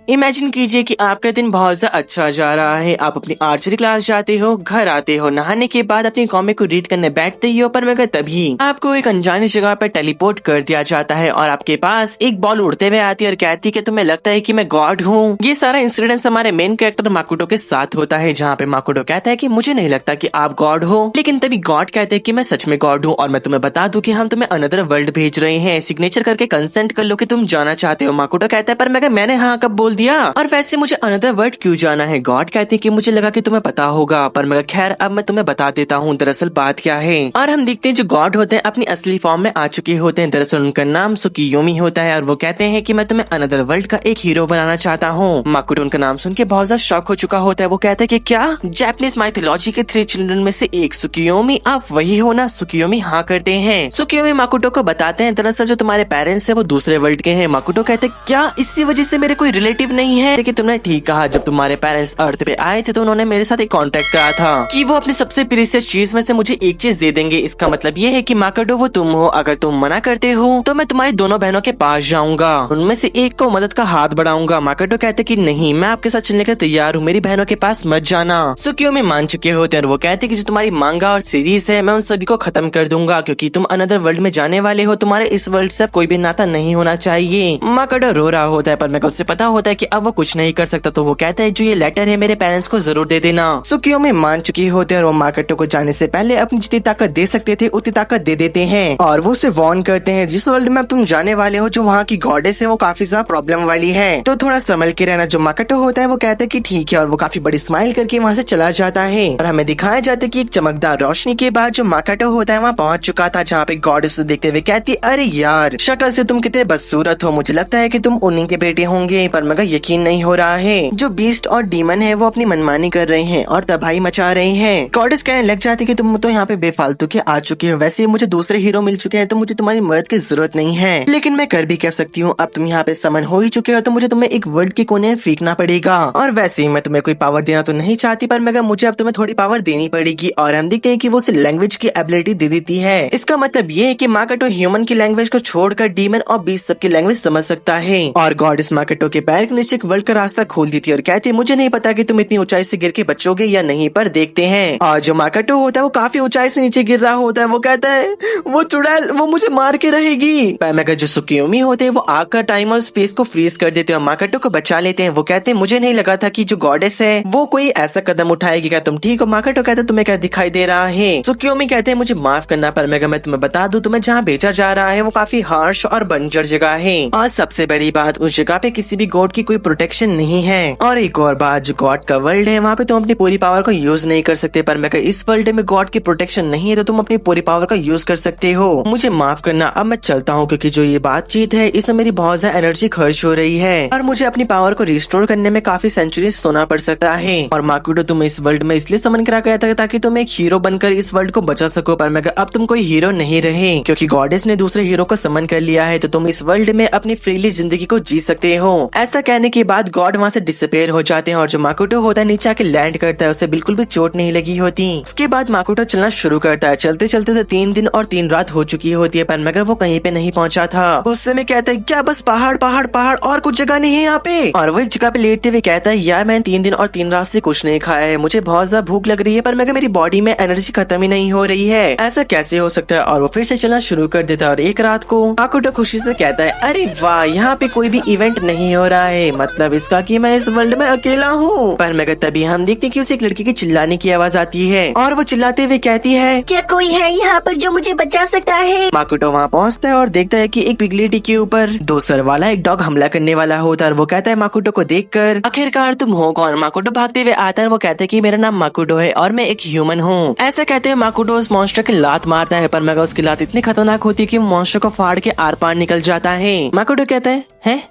Imagine कीजिए कि आपका दिन बहुत ज्यादा अच्छा जा रहा है। आप अपनी आर्चरी क्लास जाते हो, घर आते हो, नहाने के बाद अपनी कॉमिक को रीड करने बैठते ही हो, पर मगर तभी आपको एक अनजानी जगह पर टेलीपोर्ट कर दिया जाता है और आपके पास एक बॉल उड़ते हुए आती है और कहती है कि तुम्हें लगता है कि मैं गॉड हूँ। ये सारा इंसिडेंट हमारे मेन कैरेक्टर माकुटो के साथ होता है, जहाँ पे माकुटो कहता है कि मुझे नहीं लगता कि आप गॉड हो, लेकिन तभी गॉड कहते हैं कि मैं सच में गॉड हूँ और मैं तुम्हें बता दूं कि हम तुम्हें अनदर वर्ल्ड भेज रहे हैं, सिग्नेचर करके कंसेंट कर लो कि तुम जाना चाहते हो। माकुटो कहता है पर मगर मैंने हाँ कब बोल दिया, और वैसे मुझे अनदर वर्ल्ड क्यों जाना है। गॉड कहते हैं कि मुझे लगा कि तुम्हें पता होगा, पर मगर खैर अब मैं तुम्हें बता देता हूँ दरअसल बात क्या है। और हम देखते हैं जो गॉड होते हैं अपनी असली फॉर्म में आ चुके होते हैं। दरअसल उनका नाम सुकियोमी होता है और वो कहते हैं कि मैं तुम्हें अनदर वर्ल्ड का एक हीरो बनाना चाहता हूँ। माकुटो उनका नाम सुन के बहुत ज्यादा शॉक हो चुका होता है। वो कहता है कि क्या जापानीज माइथोलॉजी के 3 चिल्ड्रन में से एक सुकियोमी, आप वही हो ना। सुकियोमी हाँ करते हैं। सुकियोमी माकुटो को बताते हैं दरअसल जो तुम्हारे पेरेंट्स है वो दूसरे वर्ल्ड के हैं। माकुटो कहते हैं क्या इसी वजह से मेरे कोई रिलेटिव नहीं है। कि तुमने ठीक कहा, जब तुम्हारे पेरेंट्स अर्थ पे आए थे तो उन्होंने मेरे साथ एक कॉन्ट्रैक्ट करा था कि वो अपनी सबसे प्रीशियस चीज में से मुझे एक चीज दे देंगे। इसका मतलब ये है कि माकुटो वो तुम हो, अगर तुम मना करते हो तो मैं तुम्हारी दोनों बहनों के पास जाऊंगा, उनमें से एक को मदद का हाथ बढ़ाऊंगा। माकुटो कहते कि नहीं, मैं आपके साथ चलने के तैयार हूँ, मेरी बहनों के पास मत जाना। सुकियोमी मान चुके होते हैं और वो कहते कि जो तुम्हारी मांगा और सीरीज है मैं उन सभी को खत्म कर दूंगा, क्योंकि तुम अनदर वर्ल्ड में जाने वाले हो, तुम्हारे इस वर्ल्ड से कोई भी नाता नहीं होना चाहिए। माकुटो रो रहा होता है पर मैं उससे पता होता है कि अब वो कुछ नहीं कर सकता, तो वो कहता है जो ये लेटर है मेरे पेरेंट्स को जरूर दे देना। सुकियोमी मान चुकी होते हैं और वो माकुटो को जाने से पहले अपनी जितनी ताकत दे सकते थे उतनी ताकत दे देते हैं और वो उसे वार्न करते हैं जिस वर्ल्ड में अब तुम जाने वाले हो जो वहाँ की गॉडेस है वो काफी ज्यादा प्रॉब्लम वाली है, तो थोड़ा संभल के रहना। जो माकुटो होता है वो कहता है कि ठीक है और वो काफी बड़ी स्माइल करके वहाँ से चला जाता है। और हमें दिखाया जाता है कि एक चमकदार रोशनी के बाद जो माकुटो होता है वहाँ पहुँच चुका था, जहाँ पे गॉडेस देखते हुए कहती अरे यार शक्ल से तुम कितने बदसूरत हो, मुझे लगता है कि तुम उन्हीं के बेटे होंगे, पर मगर यकीन नहीं हो रहा है। जो बीस्ट और डीमन है वो अपनी मनमानी कर रहे हैं और तबाही मचा रहे हैं। गॉडेस कहने लग जाती कि तुम तो यहाँ पे बेफालतू के आ चुके हो, वैसे मुझे दूसरे हीरो मिल चुके हैं तो मुझे तुम्हारी मदद की जरूरत नहीं है, लेकिन मैं कर भी कह सकती हूँ, अब तुम यहाँ पे समन हो ही चुके हो तो मुझे तुम्हें एक वर्ल्ड के कोने में फेंकना पड़ेगा। और वैसे ही मैं तुम्हें कोई पावर देना तो नहीं चाहती, पर मगर मुझे अब तुम्हें थोड़ी पावर देनी पड़ेगी। और हम देखते हैं कि वो उसे लैंग्वेज की एबिलिटी दे देती है। इसका मतलब ये है कि माकुटो ह्यूमन की लैंग्वेज को छोड़कर डीमन और बीस्ट सबकी लैंग्वेज समझ सकता है। और गॉडेस माकुटो के पैर के नीचे एक वर्ल्ड का रास्ता खोल देती है और कहती है मुझे नहीं पता कि तुम इतनी ऊंचाई से गिर के बचोगे या नहीं, पर देखते हैं। और जो माकुटो होता है वो काफी ऊंचाई से नीचे गिर रहा होता है। वो कहता है वो चुड़ैल वो मुझे मार के रहेगी, पर मगर जो सुकियोमी होते हैं वो आग का टाइम और स्पेस को फ्रीज कर देते हैं और माकुटो को बचा लेते हैं। वो कहते हैं मुझे नहीं लगा था कि जो गॉडेस है वो कोई ऐसा कदम उठाएगी, क्या तुम ठीक हो। माकुटो कहते हैं तुम्हें क्या दिखाई दे रहा है। सुकियोमी कहते हैं मुझे माफ करना, पर मगर मैं तुम्हें बता दूं तुम्हें जहाँ भेजा जा रहा है वो काफी हार्श और बंजर जगह है, और सबसे बड़ी बात उस जगह पे किसी भी गॉड की कोई प्रोटेक्शन नहीं है। और एक और बात, जो गॉड का वर्ल्ड है वहाँ पे तुम अपनी पूरी पावर को यूज नहीं कर सकते, पर मगर इस वर्ल्ड में गॉड की प्रोटेक्शन नहीं है तो तुम अपनी पूरी पावर का यूज कर सकते हो। मुझे माफ करना, अब मैं चलता हूँ, क्योंकि जो ये बातचीत है इसमें मेरी बहुत ज्यादा एनर्जी खर्च हो रही है और मुझे अपनी पावर को रिस्टोर करने में काफी सेंचुरी सोना पड़ सकता है। और माकुटो तुम इस वर्ल्ड में इसलिए समन करा गया था ताकि तुम एक हीरो बनकर इस वर्ल्ड को बचा सको, पर मगर अब तुम कोई हीरो नहीं रहे, क्योंकि गॉडेस ने दूसरे हीरो को समन कर लिया है, तो तुम इस वर्ल्ड में अपनी फ्रीली जिंदगी को जी सकते हो। ऐसा कहने के बाद गॉड वहाँ से डिसअपेयर हो जाते हैं और जो माकुटो होता है नीचे आके लैंड करता है, उसे बिल्कुल भी चोट नहीं लगी होती। उसके बाद माकुटो चलना शुरू करता है। चलते चलते उसे 3 दिन और 3 रात हो चुकी होती है, पर मगर वो कहीं पे नहीं पहुंचा था। उससे में कहता है क्या बस पहाड़ पहाड़ पहाड़ और कुछ जगह नहीं है यहाँ पे। और वो एक जगह पे लेटते हुए कहता है यार मैंने 3 दिन और 3 रात से कुछ नहीं खाया है, मुझे बहुत ज्यादा भूख लग रही है, पर मगर मेरी बॉडी में एनर्जी खत्म ही नहीं हो रही है, ऐसा कैसे हो सकता है। और वो फिर से चलना शुरू कर देता है और एक रात को माकुटो खुशी से कहता है अरे वाह यहाँ पे कोई भी इवेंट नहीं हो रहा है, मतलब इसका कि मैं इस वर्ल्ड में अकेला हूँ। पर मगर तभी हम देखते हैं कि उसे एक लड़की की चिल्लाने की आवाज आती है और वो चिल्लाते हुए कहती है क्या कोई है यहाँ पर जो मुझे बचा सकता है। माकुटो वहाँ पहुँचता है और देखता है कि एक पिगलेटी के ऊपर 2 सर वाला एक डॉग हमला करने वाला होता है। और वो कहता है माकुटो को देखकर आखिरकार तुम हो कौन। माकुटो भागते हुए आता है, वो कहता है कि मेरा नाम माकुटो है और मैं एक ह्यूमन हूँ। ऐसा कहते हैं माकुटो उस मॉन्स्टर की लात मारता है, पर मगर उसकी लात इतनी खतरनाक होती है कि मॉन्स्टर को फाड़ के आर पार निकल जाता है। माकुटो कहता है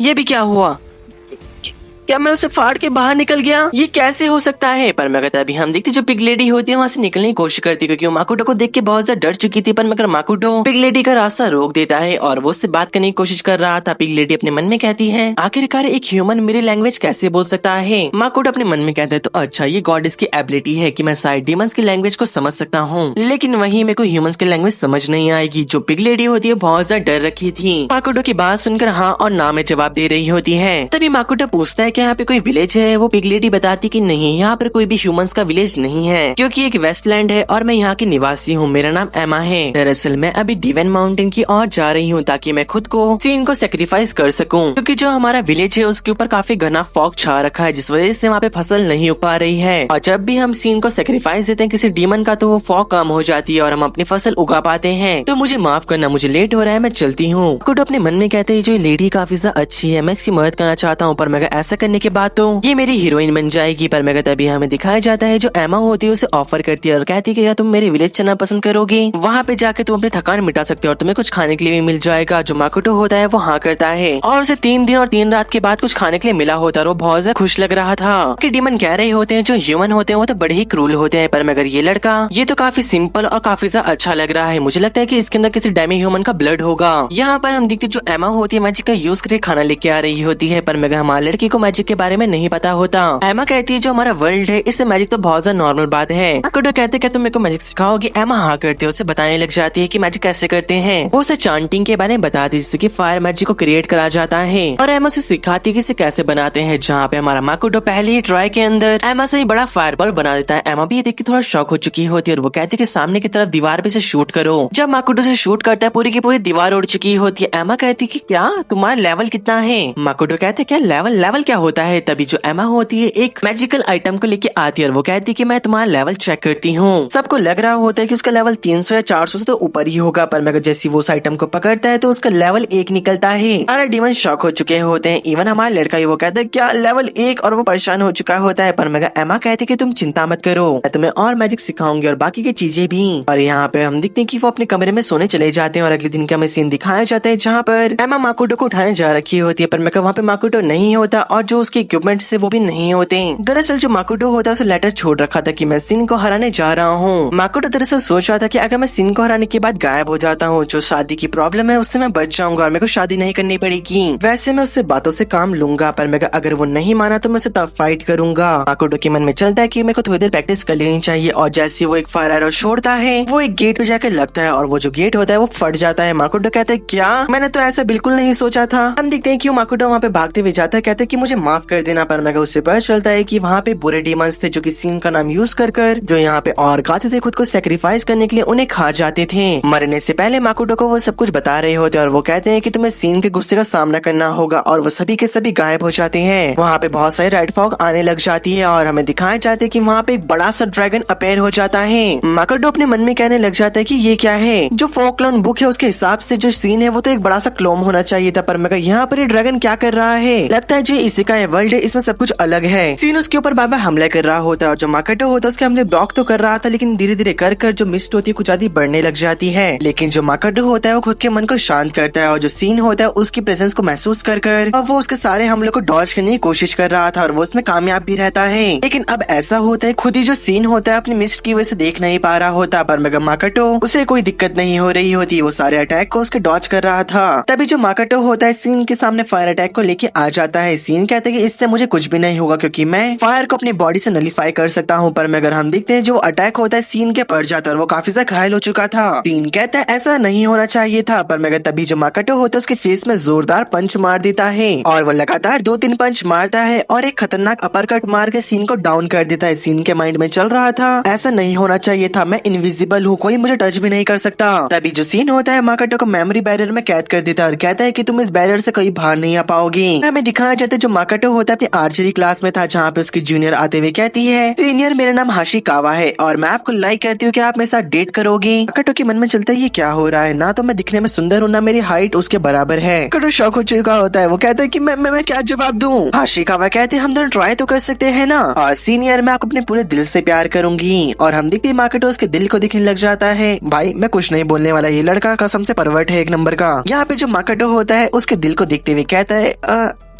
ये भी क्या हुआ। क्या मैं उसे फाड़ के बाहर निकल गया? ये कैसे हो सकता है? पर मगर तभी हम देखते जो पिग लेडी होती है वहाँ से निकलने की कोशिश करती है, क्योंकि वो माकुटो को देख के बहुत ज्यादा डर चुकी थी। पर मगर माकुटो पिग लेडी का रास्ता रोक देता है और वो उससे बात करने की कोशिश कर रहा था। पिग लेडी अपने मन में कहती है, आखिरकार एक ह्यूमन मेरी लैंग्वेज कैसे बोल सकता है? माकुटो अपने मन में कहता है, तो अच्छा ये गॉडेस की एबिलिटी है कि मैं सारे डीमंस की लैंग्वेज को समझ सकता हूँ, लेकिन वही मेरे को ह्यूमंस की लैंग्वेज समझ नहीं आएगी। जो पिग लेडी होती है बहुत ज्यादा डर रखी थी। माकुटो की बात सुनकर हाँ और ना में जवाब दे रही होती है। तभी माकुटो पूछता है कि यहाँ पे कोई विलेज है? वो पिग लेडी बताती कि नहीं, यहाँ पर कोई भी ह्यूमंस का विलेज नहीं है, क्योंकि एक वेस्टलैंड है और मैं यहाँ की निवासी हूँ। मेरा नाम एमा है। दरअसल मैं अभी डिवेन माउंटेन की ओर जा रही हूँ ताकि मैं खुद को सीन को सेक्रीफाइस कर सकूँ, क्योंकि जो हमारा विलेज है उसके ऊपर काफी घना फॉग छा रखा है, जिस वजह से वहाँ पे फसल नहीं उग पा रही है। और जब भी हम सीन को सेक्रीफाइस देते हैं किसी डीमन का, तो वो फॉग कम हो जाती है और हम अपनी फसल उगा पाते हैं। तो मुझे माफ करना, मुझे लेट हो रहा है, मैं चलती हूँ। माकुटो अपने मन में कहते हैं, जो लेडी काफी ज्यादा अच्छी है, मैं इसकी मदद करना चाहता हूँ, पर मगर ऐसा करने के बाद तो ये मेरी हीरोइन बन जाएगी। पर मगर तभी हमें दिखाया जाता है जो एमा होती है उसे ऑफर करती है और कहती है कि क्या तुम मेरे विलेज चलना पसंद करोगे? वहाँ पे जाके तुम अपनी थकान मिटा सकते हो और तुम्हें कुछ खाने के लिए भी मिल जाएगा। जो माकुटो होता है वो हाँ करता है और उसे 3 दिन और 3 रात के बाद कुछ खाने के लिए मिला होता है और वो बहुत ज्यादा खुश लग रहा था। कि डीमन कह रहे होते हैं जो ह्यूमन होते हैं वो तो बड़े ही क्रूल होते हैं, पर मगर ये लड़का ये तो काफी सिंपल और काफी ज्यादा अच्छा लग रहा है। मुझे लगता है कि इसके अंदर किसी डेमी ह्यूमन का ब्लड होगा। यहाँ पर हम देखते जो एमा होती है मैजिक का यूज करके खाना लेके आ रही होती है, पर मगर हमारे लड़की को मैजिक के बारे में नहीं पता होता। एमा कहती है जो हमारा वर्ल्ड है इससे मैजिक तो बहुत ज्यादा नॉर्मल बात है। माकुटो कहते क्या तुम मेरे को मैजिक सिखाओगे? एमा हाँ करती है, उसे बताने लग जाती है कि मैजिक कैसे करते हैं। वो उसे चांटिंग के बारे में बताती है जिससे कि फायर मैजिक को क्रिएट करा जाता है और एमा उसे सिखाती है कि इसे कैसे बनाते हैं। जहाँ पे हमारा माकुटो पहले ही ट्राई के अंदर एमा से ही बड़ा फायरबॉल बना देता है। एमा भी ये देख के थोड़ा शॉक हो चुकी होती है और वो कहती है कि सामने की तरफ दीवार पे से शूट करो। जब माकुटो से शूट करता है पूरी की पूरी दीवार उड़ चुकी होती है। एमा कहती है कि क्या तुम्हारा लेवल कितना है? माकुटो कहते क्या लेवल क्या होता है? तभी जो एमा होती है एक मैजिकल आइटम को लेके आती है और वो कहती है कि मैं तुम्हारा लेवल चेक करती हूँ। सबको लग रहा होता है कि उसका लेवल 300 या 400 से तो ऊपर ही होगा, पर मगर जैसे वो उस आइटम को पकड़ता है तो उसका लेवल 1 निकलता है। सारे डीमन शॉक हो चुके होते हैं, इवन हमारा लड़का ही वो कहता है क्या लेवल 1, और वो परेशान हो चुका होता है। पर मगर एमा कहती है कि तुम चिंता मत करो, मैं तुम्हें और मैजिक सिखाऊंगी और बाकी की चीजें भी। और यहाँ पे हम देखते हैं कि वो अपने कमरे में सोने चले जाते हैं और अगले दिन का हमें सीन दिखाया जाता है जहाँ पर एमा माकुटो को उठाने जा रखी होती है, पर मगर वहाँ पे माकुटो नहीं होता और जो उसके इक्विपमेंट है वो भी नहीं होते। दरअसल जो माकुटो होता है उसे लेटर छोड़ रखा था कि मैं सीन को हराने जा रहा हूँ। माकुटो दरअसल सोच रहा था कि अगर मैं सीन को हराने के बाद गायब हो जाता हूँ, जो शादी की प्रॉब्लम है उससे मैं बच जाऊंगा और मेरे को शादी नहीं करनी पड़ेगी। वैसे मैं उससे बातों से काम लूंगा, पर मगर अगर वो नहीं माना तो मैं उसे तब फाइट करूंगा। माकुटो के मन में चलता है कि मेरे को थोड़ी देर प्रैक्टिस कर लेनी चाहिए और जैसे वो एक फायर एरो छोड़ता है वो एक गेट पे जाकर लगता है और वो जो गेट होता है वो फट जाता है। माकुटो कहता है क्या? मैंने तो ऐसा बिल्कुल नहीं सोचा था। हम देखते हैं कि माकुटो वहाँ पे भागते हुए जाता है, कहते हैं कि मुझे माफ कर देना, पर मगर उससे पता चलता है कि वहाँ पे बुरे डीमंस थे जो कि सीन का नाम यूज कर जो यहाँ पे और गाते थे खुद को सेक्रीफाइस करने के लिए उन्हें खा जाते थे। मरने से पहले माकुटो को वो सब कुछ बता रहे होते और वो कहते हैं कि तुम्हें सीन के गुस्से का सामना करना होगा और वो सभी के सभी गायब हो जाते हैं। वहाँ पे बहुत सारी रेड फॉग आने लग जाती है और हमें दिखाया जाता है कि वहाँ पे एक बड़ा सा ड्रैगन अपेयर हो जाता है। माकुटो अपने मन में कहने लग जाता है कि ये क्या है? जो फोक क्लोन बुक है उसके हिसाब से जो सीन है वो तो एक बड़ा सा क्लोन होना चाहिए था, पर मगर यहाँ पर ये ड्रैगन क्या कर रहा है? लगता है जो इसी का वर्ल्ड है, इसमें सब कुछ अलग है। सीन उसके ऊपर बार बार हमला कर रहा होता है और जो माकुटो होता है उसके हमले ब्लॉक तो कर रहा था, लेकिन धीरे धीरे कर जो मिस्ट होती है कुछ आदि बढ़ने लग जाती है। लेकिन जो माकुटो होता है वो खुद के मन को शांत करता है और जो सीन होता है उसकी प्रेजेंस को महसूस कर और वो उसके सारे हमलों को डॉज करने की कोशिश कर रहा था और वो उसमें कामयाब भी रहता है। लेकिन अब ऐसा होता है खुद ही जो सीन होता है अपनी मिस्ट की वजह से देख नहीं पा रहा होता, पर मगर माकुटो उसे कोई दिक्कत नहीं हो रही होती, वो सारे अटैक को उसके डॉज कर रहा था। तभी जो माकुटो होता है सीन के सामने फायर अटैक को लेके आ जाता है। सीन कहते हैं कि इससे मुझे कुछ भी नहीं होगा क्योंकि मैं फायर को अपनी बॉडी से नलीफाई कर सकता हूँ, पर मगर हम देखते हैं जो अटैक होता है सीन के पड़ जाता है और वो काफी ज्यादा घायल हो चुका था। सीन कहता है ऐसा नहीं होना चाहिए था, पर मगर तभी जो माकुटो होता है उसके फेस में जोरदार पंच मार देता है और वो लगातार 2-3 पंच मारता है और एक खतरनाक अपरकट मार के सीन को डाउन कर देता है। सीन के माइंड में चल रहा था ऐसा नहीं होना चाहिए था, मैं इनविजिबल हूँ, कोई मुझे टच भी नहीं कर सकता। तभी जो सीन होता है माकुटो को मेमोरी बैरियर में कैद कर देता है और कहता है कि तुम इस बैरियर से कहीं बाहर नहीं आ पाओगे। हमें दिखाया जाता है जो माकुटो होता है अपनी आर्चरी क्लास में था जहाँ पे उसकी जूनियर आते हुए कहती है सीनियर मेरा नाम हाशिकावा है और मैं आपको लाइक करती हूँ, क्या आप मेरे साथ डेट करोगे? माकुटो के मन में चलता है ये क्या हो रहा है, ना तो मैं दिखने में सुंदर हूँ ना मेरी हाइट उसके बराबर है। माकुटो शॉक हो चुका होता है, वो कहता है कि मैं क्या जवाब दूं? हाशिकावा कहते हैं हम दोनों ट्राई तो कर सकते हैं ना, और सीनियर मैं आपको अपने पूरे दिल से प्यार करूंगी। और हम देखते हैं माकुटो उसके दिल को दिखने लग जाता है। भाई मैं कुछ नहीं बोलने वाला, ये लड़का कसम से परवर्ट है एक नंबर का। यहाँ पे जो माकुटो होता है उसके दिल को देखते हुए कहता है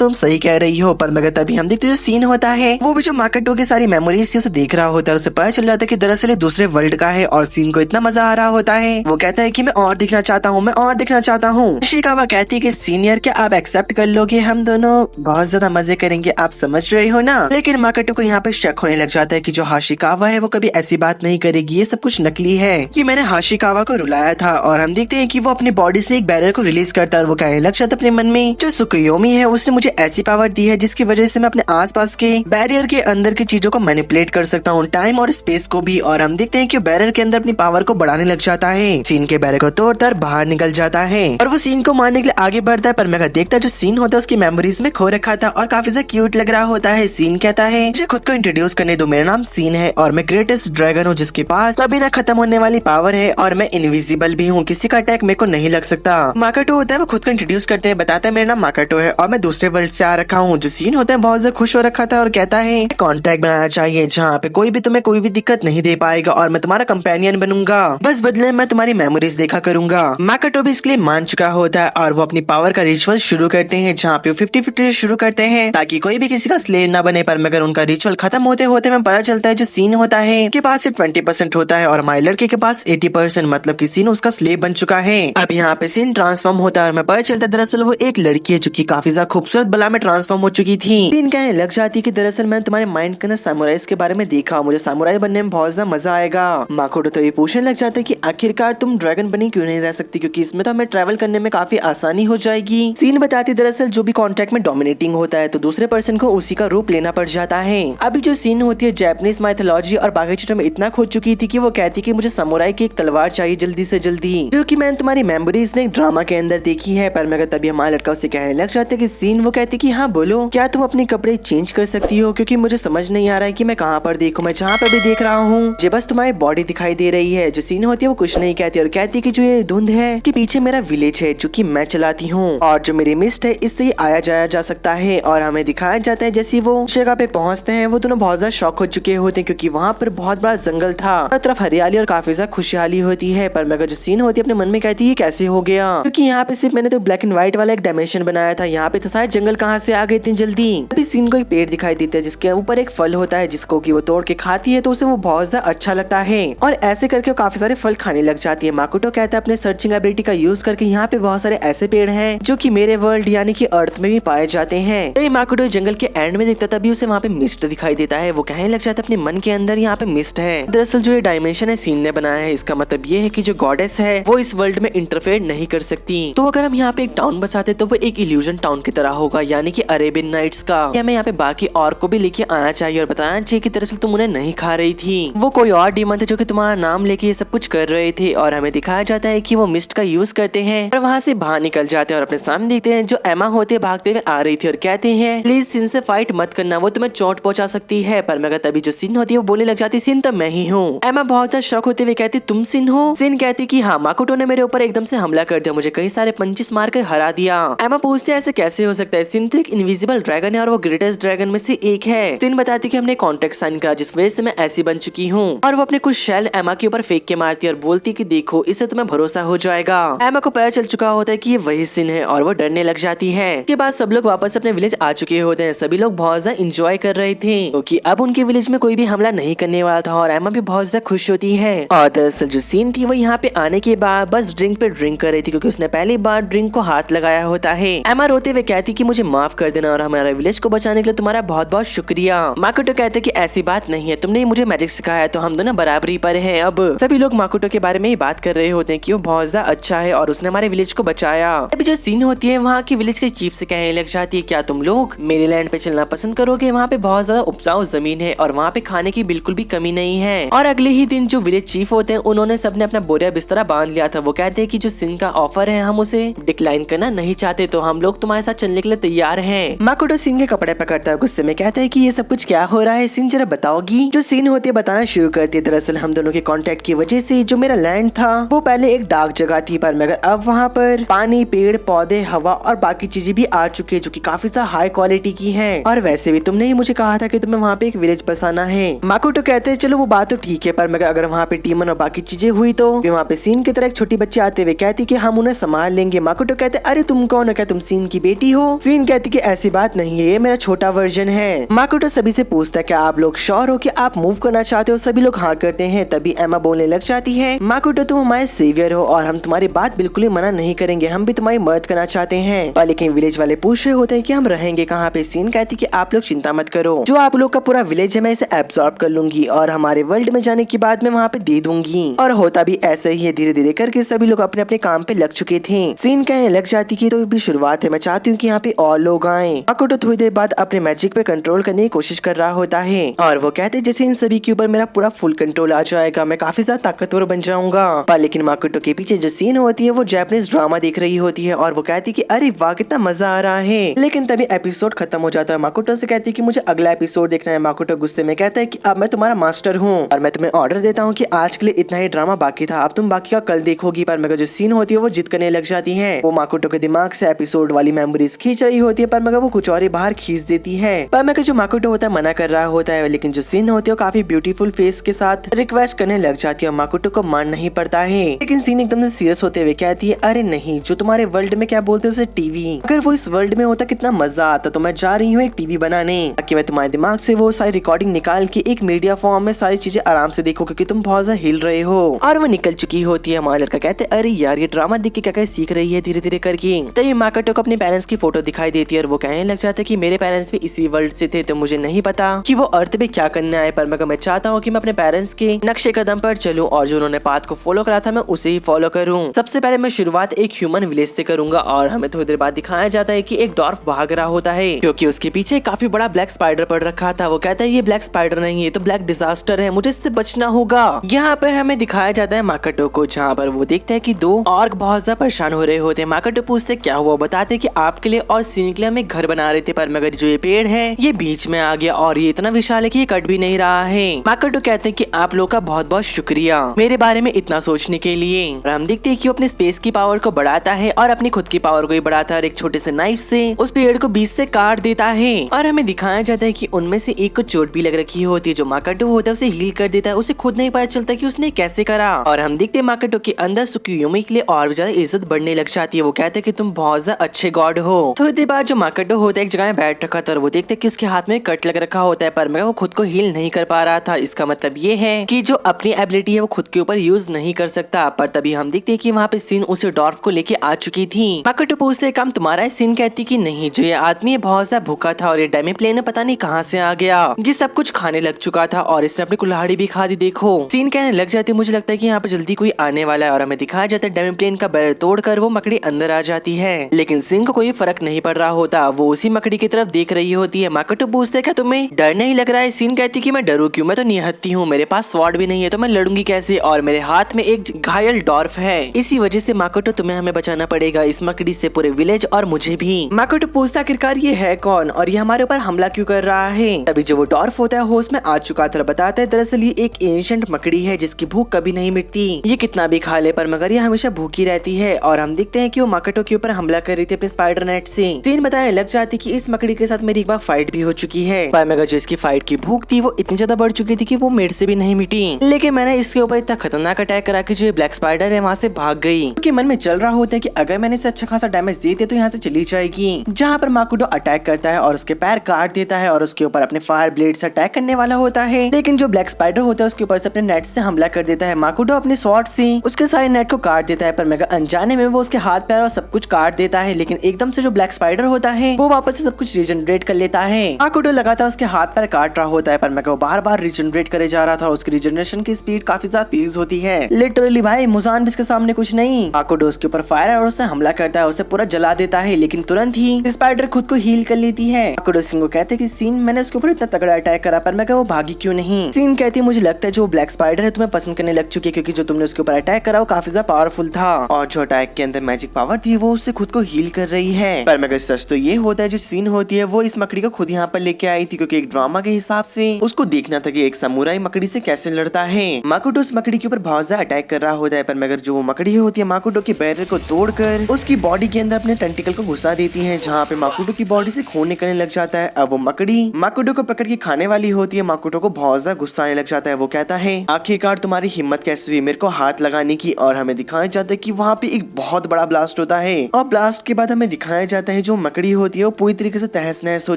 तुम सही कह रही हो, पर मगर तभी हम देखते जो सीन होता है वो भी जो माकेटो की सारी मेमोरीज थी उसे देख रहा होता है। उसे पता चल जाता है कि दरअसल ये दूसरे वर्ल्ड का है और सीन को इतना मजा आ रहा होता है। वो कहता है कि मैं और दिखना चाहता हूँ, मैं और दिखना चाहता हूँ। शिकावा कहती है कि सीनियर क्या आप एक्सेप्ट कर लोगे, हम दोनों बहुत ज्यादा मजे करेंगे, आप समझ रहे हो ना। लेकिन माकेटो को यहाँ पे शक होने लग जाता है कि जो हाशिकावा है वो कभी ऐसी बात नहीं करेगी, ये सब कुछ नकली है, कि मैंने हाशिकावा को रुलाया था। और हम देखते हैं कि वो अपनी बॉडी से एक बैरियर को रिलीज करता है और वो कहने लग जाता है अपने मन में जो सुकुयोमी है उसने मुझे ऐसी पावर दी है जिसकी वजह से मैं अपने आसपास के बैरियर के अंदर की चीजों को मैनिपुलेट कर सकता हूँ, टाइम और स्पेस को भी। और हम देखते हैं कि बैरियर के अंदर अपनी पावर को बढ़ाने लग जाता है। सीन के बैरियर को तोड़कर बाहर निकल जाता है और वो सीन को मारने के लिए आगे बढ़ता है, पर मैं देखता है जो सीन होता है उसकी मेमोरीज में खो रखा था और काफी ज्यादा क्यूट लग रहा होता है। सीन कहता है मुझे खुद को इंट्रोड्यूस करने दो, मेरा नाम सीन है और मैं ग्रेटेस्ट ड्रैगन हूँ जिसके पास कभी ना खत्म होने वाली पावर है और मैं इनविजिबल भी हूँ, किसी का अटैक मेरे को नहीं लग सकता। माकेटो होता है वो खुद को इंट्रोड्यूस करते हैं, बताता है मेरा नाम माकेटो है और मैं दूसरे वर्ल्ड से आ रखा हूँ। जो सीन होता है बहुत ज्यादा खुश हो रखा था और कहता है कॉन्ट्रैक्ट बनाना चाहिए जहाँ पे कोई भी तुम्हें कोई भी दिक्कत नहीं दे पाएगा और मैं तुम्हारा कंपेनियन बनूंगा, बस बदले मैं तुम्हारी मेमोरीज देखा करूंगा। माकेटो भी इसके लिए मान चुका होता है और वो अपनी पावर का रिचुअल शुरू करते हैं जहाँ पे 50-50 शुरू करते हैं ताकि कोई भी किसी का स्लेव ना बने। पर मगर उनका रिचुअल खत्म होते होते में पता चलता है जो सीन होता है के पास सिर्फ 20% होता है और हमारे लड़के के पास 80%, मतलब कि सीन उसका स्लेव बन चुका है। अब यहाँ पे सीन ट्रांसफॉर्म होता है और मैं पता चलता है दरअसल वो एक लड़की है जो की काफी ज्यादा खूबसूरत बला में ट्रांसफॉर्म हो चुकी थी। सीन कहने लग जाती है कि दरअसल मैंने तुम्हारे माइंड के अंदर सामुराइज के बारे में देखा, मुझे सामुराई बनने में बहुत ज्यादा मजा आएगा। माकेटो तो ये पूछने लग जाता है कि आखिरकार तुम ड्रैगन बनी क्यों नहीं रह सकती, क्योंकि इसमें तो हमें ट्रैवल करने में काफी आसानी हो जाएगी। सीन बताती दरअसल जो भी कॉन्ट्रैक्ट में डोमिनेटिंग होता है तो दूसरे पर्सन को उसी का रूप लेना पड़ जाता है। अभी जो सीन होती है जापानीज माइथोलॉजी और बाकी चीजों में इतना खो चुकी थी कि वो कहती कि मुझे समुराई की एक तलवार चाहिए जल्दी से जल्दी, जो कि मैंने तुम्हारी मेमोरीज ने ड्रामा के अंदर देखी है। पर मगर तभी हमारा लड़का उसे कहने लग जाता है कि सीन, वो कहती कि हाँ बोलो, क्या तुम अपने कपड़े चेंज कर सकती हो, क्योंकि मुझे समझ नहीं आ रहा है कि मैं कहाँ पर देखूं, मैं जहाँ पर भी देख रहा हूँ मुझे बस तुम्हारी बॉडी दिखाई दे रही है। जो सीन होती है वो कुछ नहीं कहती और कहती कि जो ये धुंध है कि पीछे मेरा विलेज है जो कि मैं चलाती हूँ और जो मेरी मिस्ट है इससे ही आया जाया जा सकता है। और हमें दिखाया जाता है जैसे वो जगह पे पहुंचते हैं वो दोनों बहुत ज्यादा शॉक हो चुके होते हैं क्योंकि वहाँ पर बहुत बड़ा जंगल था, हर तरफ हरियाली और काफी ज्यादा खुशहाली होती है। पर मगर जो सीन होती है अपने मन में कहती है कैसे हो गया, क्योंकि यहाँ पे सिर्फ मैंने तो ब्लैक एंड व्हाइट वाला एक डायमेंशन बनाया था, यहाँ पे तो शायद जंगल कहाँ से आ गए इतनी जल्दी। अभी सीन को एक पेड़ दिखाई देता है जिसके ऊपर एक फल होता है जिसको कि वो तोड़ के खाती है तो उसे वो बहुत ज्यादा अच्छा लगता है और ऐसे करके वो काफी सारे फल खाने लग जाती है। माकेटो कहता है अपने सर्चिंग एबिलिटी का यूज करके यहाँ पे बहुत सारे ऐसे पेड़ हैं जो कि मेरे वर्ल्ड यानी कि अर्थ में भी पाए जाते हैं। तो माकेटो जंगल के एंड में देखता तभी उसे वहाँ पे मिस्ट दिखाई देता है, वो कहने लग जाता है अपने मन के अंदर यहाँ पे मिस्ट है। दरअसल जो ये डायमेंशन है सीन ने बनाया है, इसका मतलब ये है कि जो गॉडेस है वो इस वर्ल्ड में इंटरफेयर नहीं कर सकती। तो अगर हम यहाँ पे एक टाउन बसाते तो वो एक इल्यूजन टाउन की तरह होगा, यानी कि अरेबियन नाइट्स का। हमें यहाँ पे बाकी और को भी लेके आना चाहिए और बताना चाहिए कि दरअसल तुम उन्हें नहीं खा रही थी, वो कोई और डीमन थे जो कि तुम्हारा नाम लेके ये सब कुछ कर रहे थे। और हमें दिखाया जाता है कि वो मिस्ट का यूज करते हैं और वहाँ से बाहर निकल जाते हैं और अपने सामने देखते हैं जो एमा होती है भागते हुए आ रही थी और कहते हैं प्लीज सिन से फाइट मत करना, वो तुम्हें चोट पहुंचा सकती है। पर मगर तभी जो सिन होती है वो बोलने लग जाती सिन तो मैं ही हूँ। एमा बहुत ज्यादा शौक होते हुए कहती तुम सिन हो। सिन कहती कि हाँ, माकेटो ने मेरे ऊपर एकदम से हमला कर दिया, मुझे कई सारे पंचिस मार कर हरा दिया। एमा पूछते ऐसे कैसे हो सकता है, सिन तो एक इनविजिबल ड्रैगन है और वो ग्रेटेस्ट ड्रैगन में से एक है। सिन बताती कि हमने कॉन्ट्रैक्ट साइन करा जिस वजह से मैं ऐसी बन चुकी हूँ और वो अपने कुछ शेल एमा के ऊपर फेंक के मारती है और बोलती कि देखो इससे तुम्हें भरोसा हो जाएगा। एमा को पता चल चुका होता है कि ये वही सिन है और वो डरने लग जाती है। के बाद सब लोग वापस अपने विलेज आ चुके होते हैं, सभी लोग बहुत ज्यादा इंजॉय कर रहे थे क्योंकि अब उनके विलेज में कोई भी हमला नहीं करने वाला था और एमा भी बहुत ज्यादा खुश होती है। और दरअसल जो सीन थी वो यहाँ पे आने के बाद बस ड्रिंक पे ड्रिंक कर रही थी क्योंकि उसने पहली बार ड्रिंक को हाथ लगाया होता है। एमा रोते हुए कहती कि मुझे माफ कर देना और हमारे विलेज को बचाने के लिए तुम्हारा बहुत बहुत शुक्रिया। माकेटो कहते कि ऐसी बात नहीं है, तुमने मुझे मैजिक सिखाया तो हम दोनों बराबरी पर हैं। अब सभी लोग माकेटो के बारे में ही बात कर रहे होते हैं कि वो बहुत ज्यादा अच्छा है और उसने हमारे विलेज को बचाया। अभी जो सीन होती है वहाँ की विलेज के चीफ से कहने लग जाती है क्या तुम लोग मेरे लैंड पे चलना पसंद करोगे, वहाँ पे बहुत ज्यादा उपजाऊ जमीन है और वहाँ पे खाने की बिल्कुल भी कमी नहीं है। और अगले ही दिन जो विलेज चीफ होते हैं उन्होंने सबने अपना बोरिया बिस्तरा बांध लिया था। वो कहते हैं कि जो सिन का ऑफर है हम उसे डिक्लाइन करना नहीं चाहते, तो हम लोग तुम्हारे साथ चलने के लिए तैयार हैं। माकेटो सिन के कपड़े पकड़ता है, गुस्से में कहता है कि ये सब कुछ क्या हो रहा है, सिन जरा बताओगी। जो सीन होती है बताना शुरू करती है दरअसल हम दोनों के कॉन्टेक्ट की वजह से जो मेरा लैंड था वो पहले एक डार्क जगह थी, पर मगर अब वहाँ पर पानी, पेड़ पौधे, हवा और बाकी चीजें भी आ चुकी है जो कि काफी ज्यादा हाई क्वालिटी की है। और वैसे भी तुमने ही मुझे कहा था कि तुम्हें वहाँ पे एक विलेज बसाना है। माकेटो कहते हैं चलो वो बात तो ठीक है, पर मगर अगर वहाँ पे डीमन और बाकी चीजें हुई तो वहाँ पे सीन की तरह एक छोटी बच्ची आते हुए कहती कि हम उन्हें संभाल लेंगे। माकेटो कहते अरे तुम कौन हो, क्या तुम सीन की बेटी हो। सीन कहती कि ऐसी बात नहीं है, ये मेरा छोटा वर्जन है। माकोटो सभी से पूछता है क्या आप लोग श्योर हो कि आप मूव करना चाहते हो? सभी लोग हाँ करते हैं। तभी एमा बोलने लग जाती है, माकोटो तुम हमारे सेवियर हो और हम तुम्हारी बात बिल्कुल ही मना नहीं करेंगे, हम भी तुम्हारी मदद करना चाहते हैं। और लेकिन विलेज वाले पूछ रहे होते हैं कि हम रहेंगे कहाँ पे। सीन कहती कि आप लोग चिंता मत करो, जो आप लोग का पूरा विलेज है मैं इसे एब्सॉर्ब कर लूंगी और हमारे वर्ल्ड में जाने के बाद मैं वहाँ पे दे दूंगी। और होता भी ऐसे ही है, धीरे धीरे करके सभी लोग अपने अपने काम पे लग चुके थे। सीन कहने लग जाती कि तो भी शुरुआत है, मैं चाहती हूँ कि यहाँ पे और लोग आए। माकोटो थोड़ी देर बाद अपने मैजिक पे कंट्रोल करने की कोशिश कर रहा होता है और वो कहते हैं जैसे इन सभी के ऊपर मेरा पूरा फुल कंट्रोल आ जाएगा, मैं काफी ज्यादा ताकतवर बन जाऊंगा। पर लेकिन माकोटो के पीछे जो सीन होती है वो जापानीज ड्रामा देख रही होती है और वो कहती है कि अरे वाह कितना मजा आ रहा है। लेकिन तभी एपिसोड खत्म हो जाता है। माकोटो से कहती है कि मुझे अगला एपिसोड देखना है। माकोटो गुस्से में कहता है कि अब मैं तुम्हारा मास्टर हूँ और मैं तुम्हें ऑर्डर देता हूँ कि आज के लिए इतना ही ड्रामा बाकी था, अब तुम बाकी का कल देखोगी। पर मगर जो सीन होती है वो जिद करने लग जाती है। वो माकोटो के दिमाग से एपिसोड वाली मेमोरीज खींच रही होती है पर मगर वो कुछ और ही बाहर खींच देती है। पर मगर जो माकोटो होता है मना कर रहा होता है, लेकिन जो सीन होती है वो काफी ब्यूटीफुल फेस के साथ रिक्वेस्ट करने लग जाती है और माकोटो को मान नहीं पड़ता है। लेकिन सीन एकदम से सीरियस होते हुए कहती है अरे नहीं, जो तुम्हारे वर्ल्ड में क्या बोलते हो उसे टीवी, अगर वो इस वर्ल्ड में होता कितना मजा आता। तो मैं जा रही हूँ एक टीवी बनाने ताकि मैं तुम्हारे दिमाग से वो सारी रिकॉर्डिंग निकाल के एक मीडिया फॉर्म में सारी चीजें आराम से देखो, क्योंकि तुम बहुत ज्यादा हिल रहे हो। और वो निकल चुकी होती है। हमारा लड़का कहते हैं अरे यार ये ड्रामा देख के क्या क्या सीख रही है धीरे धीरे करके। तभी माकोटो को अपने पेरेंट्स की फोटो दिखाई देती है और वो कहने लग जाता है कि मेरे पेरेंट्स भी इसी वर्ल्ड से थे, तो मुझे नहीं पता कि वो अर्थ पे क्या करने आए। पर मगर मैं चाहता हूँ कि मैं अपने पेरेंट्स के नक्शे कदम पर चलूं और जो उन्होंने पाथ को फॉलो करा था मैं उसे ही फॉलो करूं। सबसे पहले मैं शुरुआत एक ह्यूमन विलेज से करूंगा और हमें थोड़ी देर बाद दिखाया जाता है कि एक डॉर्फ भाग रहा होता है क्योंकि उसके पीछे काफी बड़ा ब्लैक स्पाइडर पड़ रखा था। वो कहता है ये ब्लैक स्पाइडर नहीं है, तो ब्लैक डिजास्टर है, मुझे इससे बचना होगा। यहाँ पे हमें दिखाया जाता है माकोटो को, जहाँ पर वो देखता है कि दो ऑर्क बहुत ज्यादा परेशान हो रहे होते हैं। माकोटो पूछते क्या हुआ, बताते कि आपके लिए और सीन के लिए हम एक घर बना रहे थे, पर मगर जो ये पेड़ है ये बीच में आ गया और ये इतना विशाल है कि ये कट भी नहीं रहा है। माकोटो कहते हैं कि आप लोग का बहुत बहुत शुक्रिया मेरे बारे में इतना सोचने के लिए। और हम देखते हैं कि वो अपने स्पेस की पावर को बढ़ाता है और अपनी खुद की पावर को भी बढ़ाता है और एक छोटे से नाइफ से उस पेड़ को बीच से काट देता है। और हमें दिखाया जाता है कि उनमें से एक को चोट भी लग रखी होती है। जो माकोटो होता है उसे हील कर देता है, उसे खुद नहीं पता चलता कि उसने कैसे करा। और हम देखते हैं माकोटो के अंदर सुकियोमी के लिए और भी ज्यादा इज्जत बढ़ने लग जाती है। वो कहते हैं कि तुम बहुत ज्यादा अच्छे गॉड हो। थोड़ी देर बाद जो माकोटो होता है एक जगह बैठ रखा था और वो देखते हैं कि उसके हाथ में कट लग रखा होता है, पर मगर वो खुद को हील नहीं कर पा रहा था। इसका मतलब ये है कि जो अपनी एबिलिटी है वो खुद के ऊपर यूज नहीं कर सकता। पर तभी हम देखते हैं कि वहाँ पे सीन उसे डॉर्फ को लेके आ चुकी थी। माकोटो पूछते काम तुम्हारा है? सीन कहती कि नहीं, जो ये आदमी बहुत ज्यादा भूखा था और ये डेमी प्लेन पता नहीं कहाँ से आ गया, ये सब कुछ खाने लग चुका था और इसने अपनी कुल्हाड़ी भी खा दी। देखो सीन कहने लग जाती है मुझे लगता है कि यहाँ पे जल्दी कोई आने वाला है और हमें दिखाया जाता है डेमी प्लेन का बैरल तोड़कर वो मकड़ी अंदर आ जाती है। लेकिन सीन को कोई फर्क नहीं पड़ रहा होता, वो उसी मकड़ी की तरफ देख रही होती है। माकोटो पूछते क्या तुम्हें डर नहीं लग रहा है? सीन कहती कि मैं डरू क्यों, मैं तो निहत्ती हूँ, मेरे पास स्वॉर्ड भी नहीं है तो मैं लड़ूंगी कैसे, और मेरे हाथ में एक घायल डॉर्फ है, इसी वजह से माकोटो तुम्हें हमें बचाना पड़ेगा इस मकड़ी से, पूरे विलेज और मुझे भी। माकोटो पूछता आखिरकार ये है कौन और ये हमारे ऊपर हमला क्यों कर रहा है। तभी जो वो डॉर्फ होता है होश में आ चुका था, बताता है दरअसल ये एक एंशिएंट मकड़ी है जिसकी भूख कभी नहीं मिटती, ये कितना भी खा ले पर मगर ये हमेशा भूखी रहती है। और हम देखते हैं कि वो माकोटो के ऊपर हमला कर रही थी अपने स्पाइडर नेट से। सीन बताने लग जाती कि इस मकड़ी के साथ मेरी एक बार फाइट भी हो चुकी है, पर मगर जो इसकी फाइट की भूख थी वो इतनी ज्यादा बढ़ चुकी थी कि वो मेरे से भी नहीं मिटी। लेकिन मैंने इसके ऊपर इतना खतरनाक अटैक करा कि जो ये ब्लैक स्पाइडर है वहाँ से भाग गई, क्योंकि मन में चल रहा होता है कि अगर मैंने इसे अच्छा खासा डैमेज दे दिया तो यहाँ से चली जाएगी। जहाँ पर माकोटो अटैक करता है और उसके पैर काट देता है और उसके ऊपर अपने फायर ब्लेड से अटैक करने वाला होता है, लेकिन जो ब्लैक स्पाइडर होता है उसके ऊपर से अपने नेट से हमला कर देता है। माकोटो अपने स्वॉर्ड से उसके सारे नेट को काट देता है, पर मगर अनजाने में वो उसके हाथ पैर और सब कुछ काट देता है। लेकिन एकदम से जो ब्लैक स्पाइडर होता है वो वापस से सब कुछ रिजनरेट कर लेता है। माकोटो लगातार उसके हाथ पैर काट रहा होता है, पर मगर वो बार बार रिजनरेट करे जा रहा था और उसकी रिजनरेशन की स्पीड काफी ज्यादा तेज होती है। लिटरली भाई मुजान भी इसके सामने कुछ नहीं। माकोटो उसके ऊपर फायर और उससे हमला करता है, उसे पूरा जला देता है, लेकिन तुरंत ही स्पाइडर खुद को हील कर लेती है। माकोटो सीन को कहते हैं कि सीन मैंने उसके ऊपर इतना तगड़ा अटैक करा पर मैं वो भागी क्यों नहीं। सीन कहती है मुझे लगता है जो ब्लैक स्पाइडर है तुम्हें पसंद करने लग चुकी है, क्योंकि जो तुमने उसके ऊपर अटैक करा वो काफी ज्यादा पावरफुल था और जो अटैक के अंदर मैजिक पावर थी वो उससे खुद को हील कर रही है। पर मगर सच तो ये होता है जो सीन होती है वो इस मकड़ी को खुद यहाँ पर लेके आई थी, क्योंकि एक ड्रामा के हिसाब से उसको देखना था कि एक समुराई मकड़ी से कैसे लड़ता है। माकोटो उस मकड़ी के ऊपर बहुत ज्यादा अटैक कर रहा होता है, पर मगर जो वो मकड़ी होती है माकोटो के बैरियर को तोड़कर उसकी बॉडी के अंदर अपने टेंटिकल को घुसा देती है, जहाँ पे माकोटो की बॉडी से खून निकलने लग जाता है। अब वो मकड़ी माकोटो को पकड़ के खाने वाली होती है। माकोटो को बहुत ज्यादा गुस्सा आने लग जाता है। वो कहता है आखिरकार तुम्हारी हिम्मत कैसे हुई मेरे को हाथ लगाने की। और हमें दिखाया जाता है कि वहाँ पे एक बहुत बड़ा ब्लास्ट होता है और ब्लास्ट के बाद हमें दिखाया जाता दिखाता है जो मकड़ी होती है वो पूरी तरीके से तहस नहस हो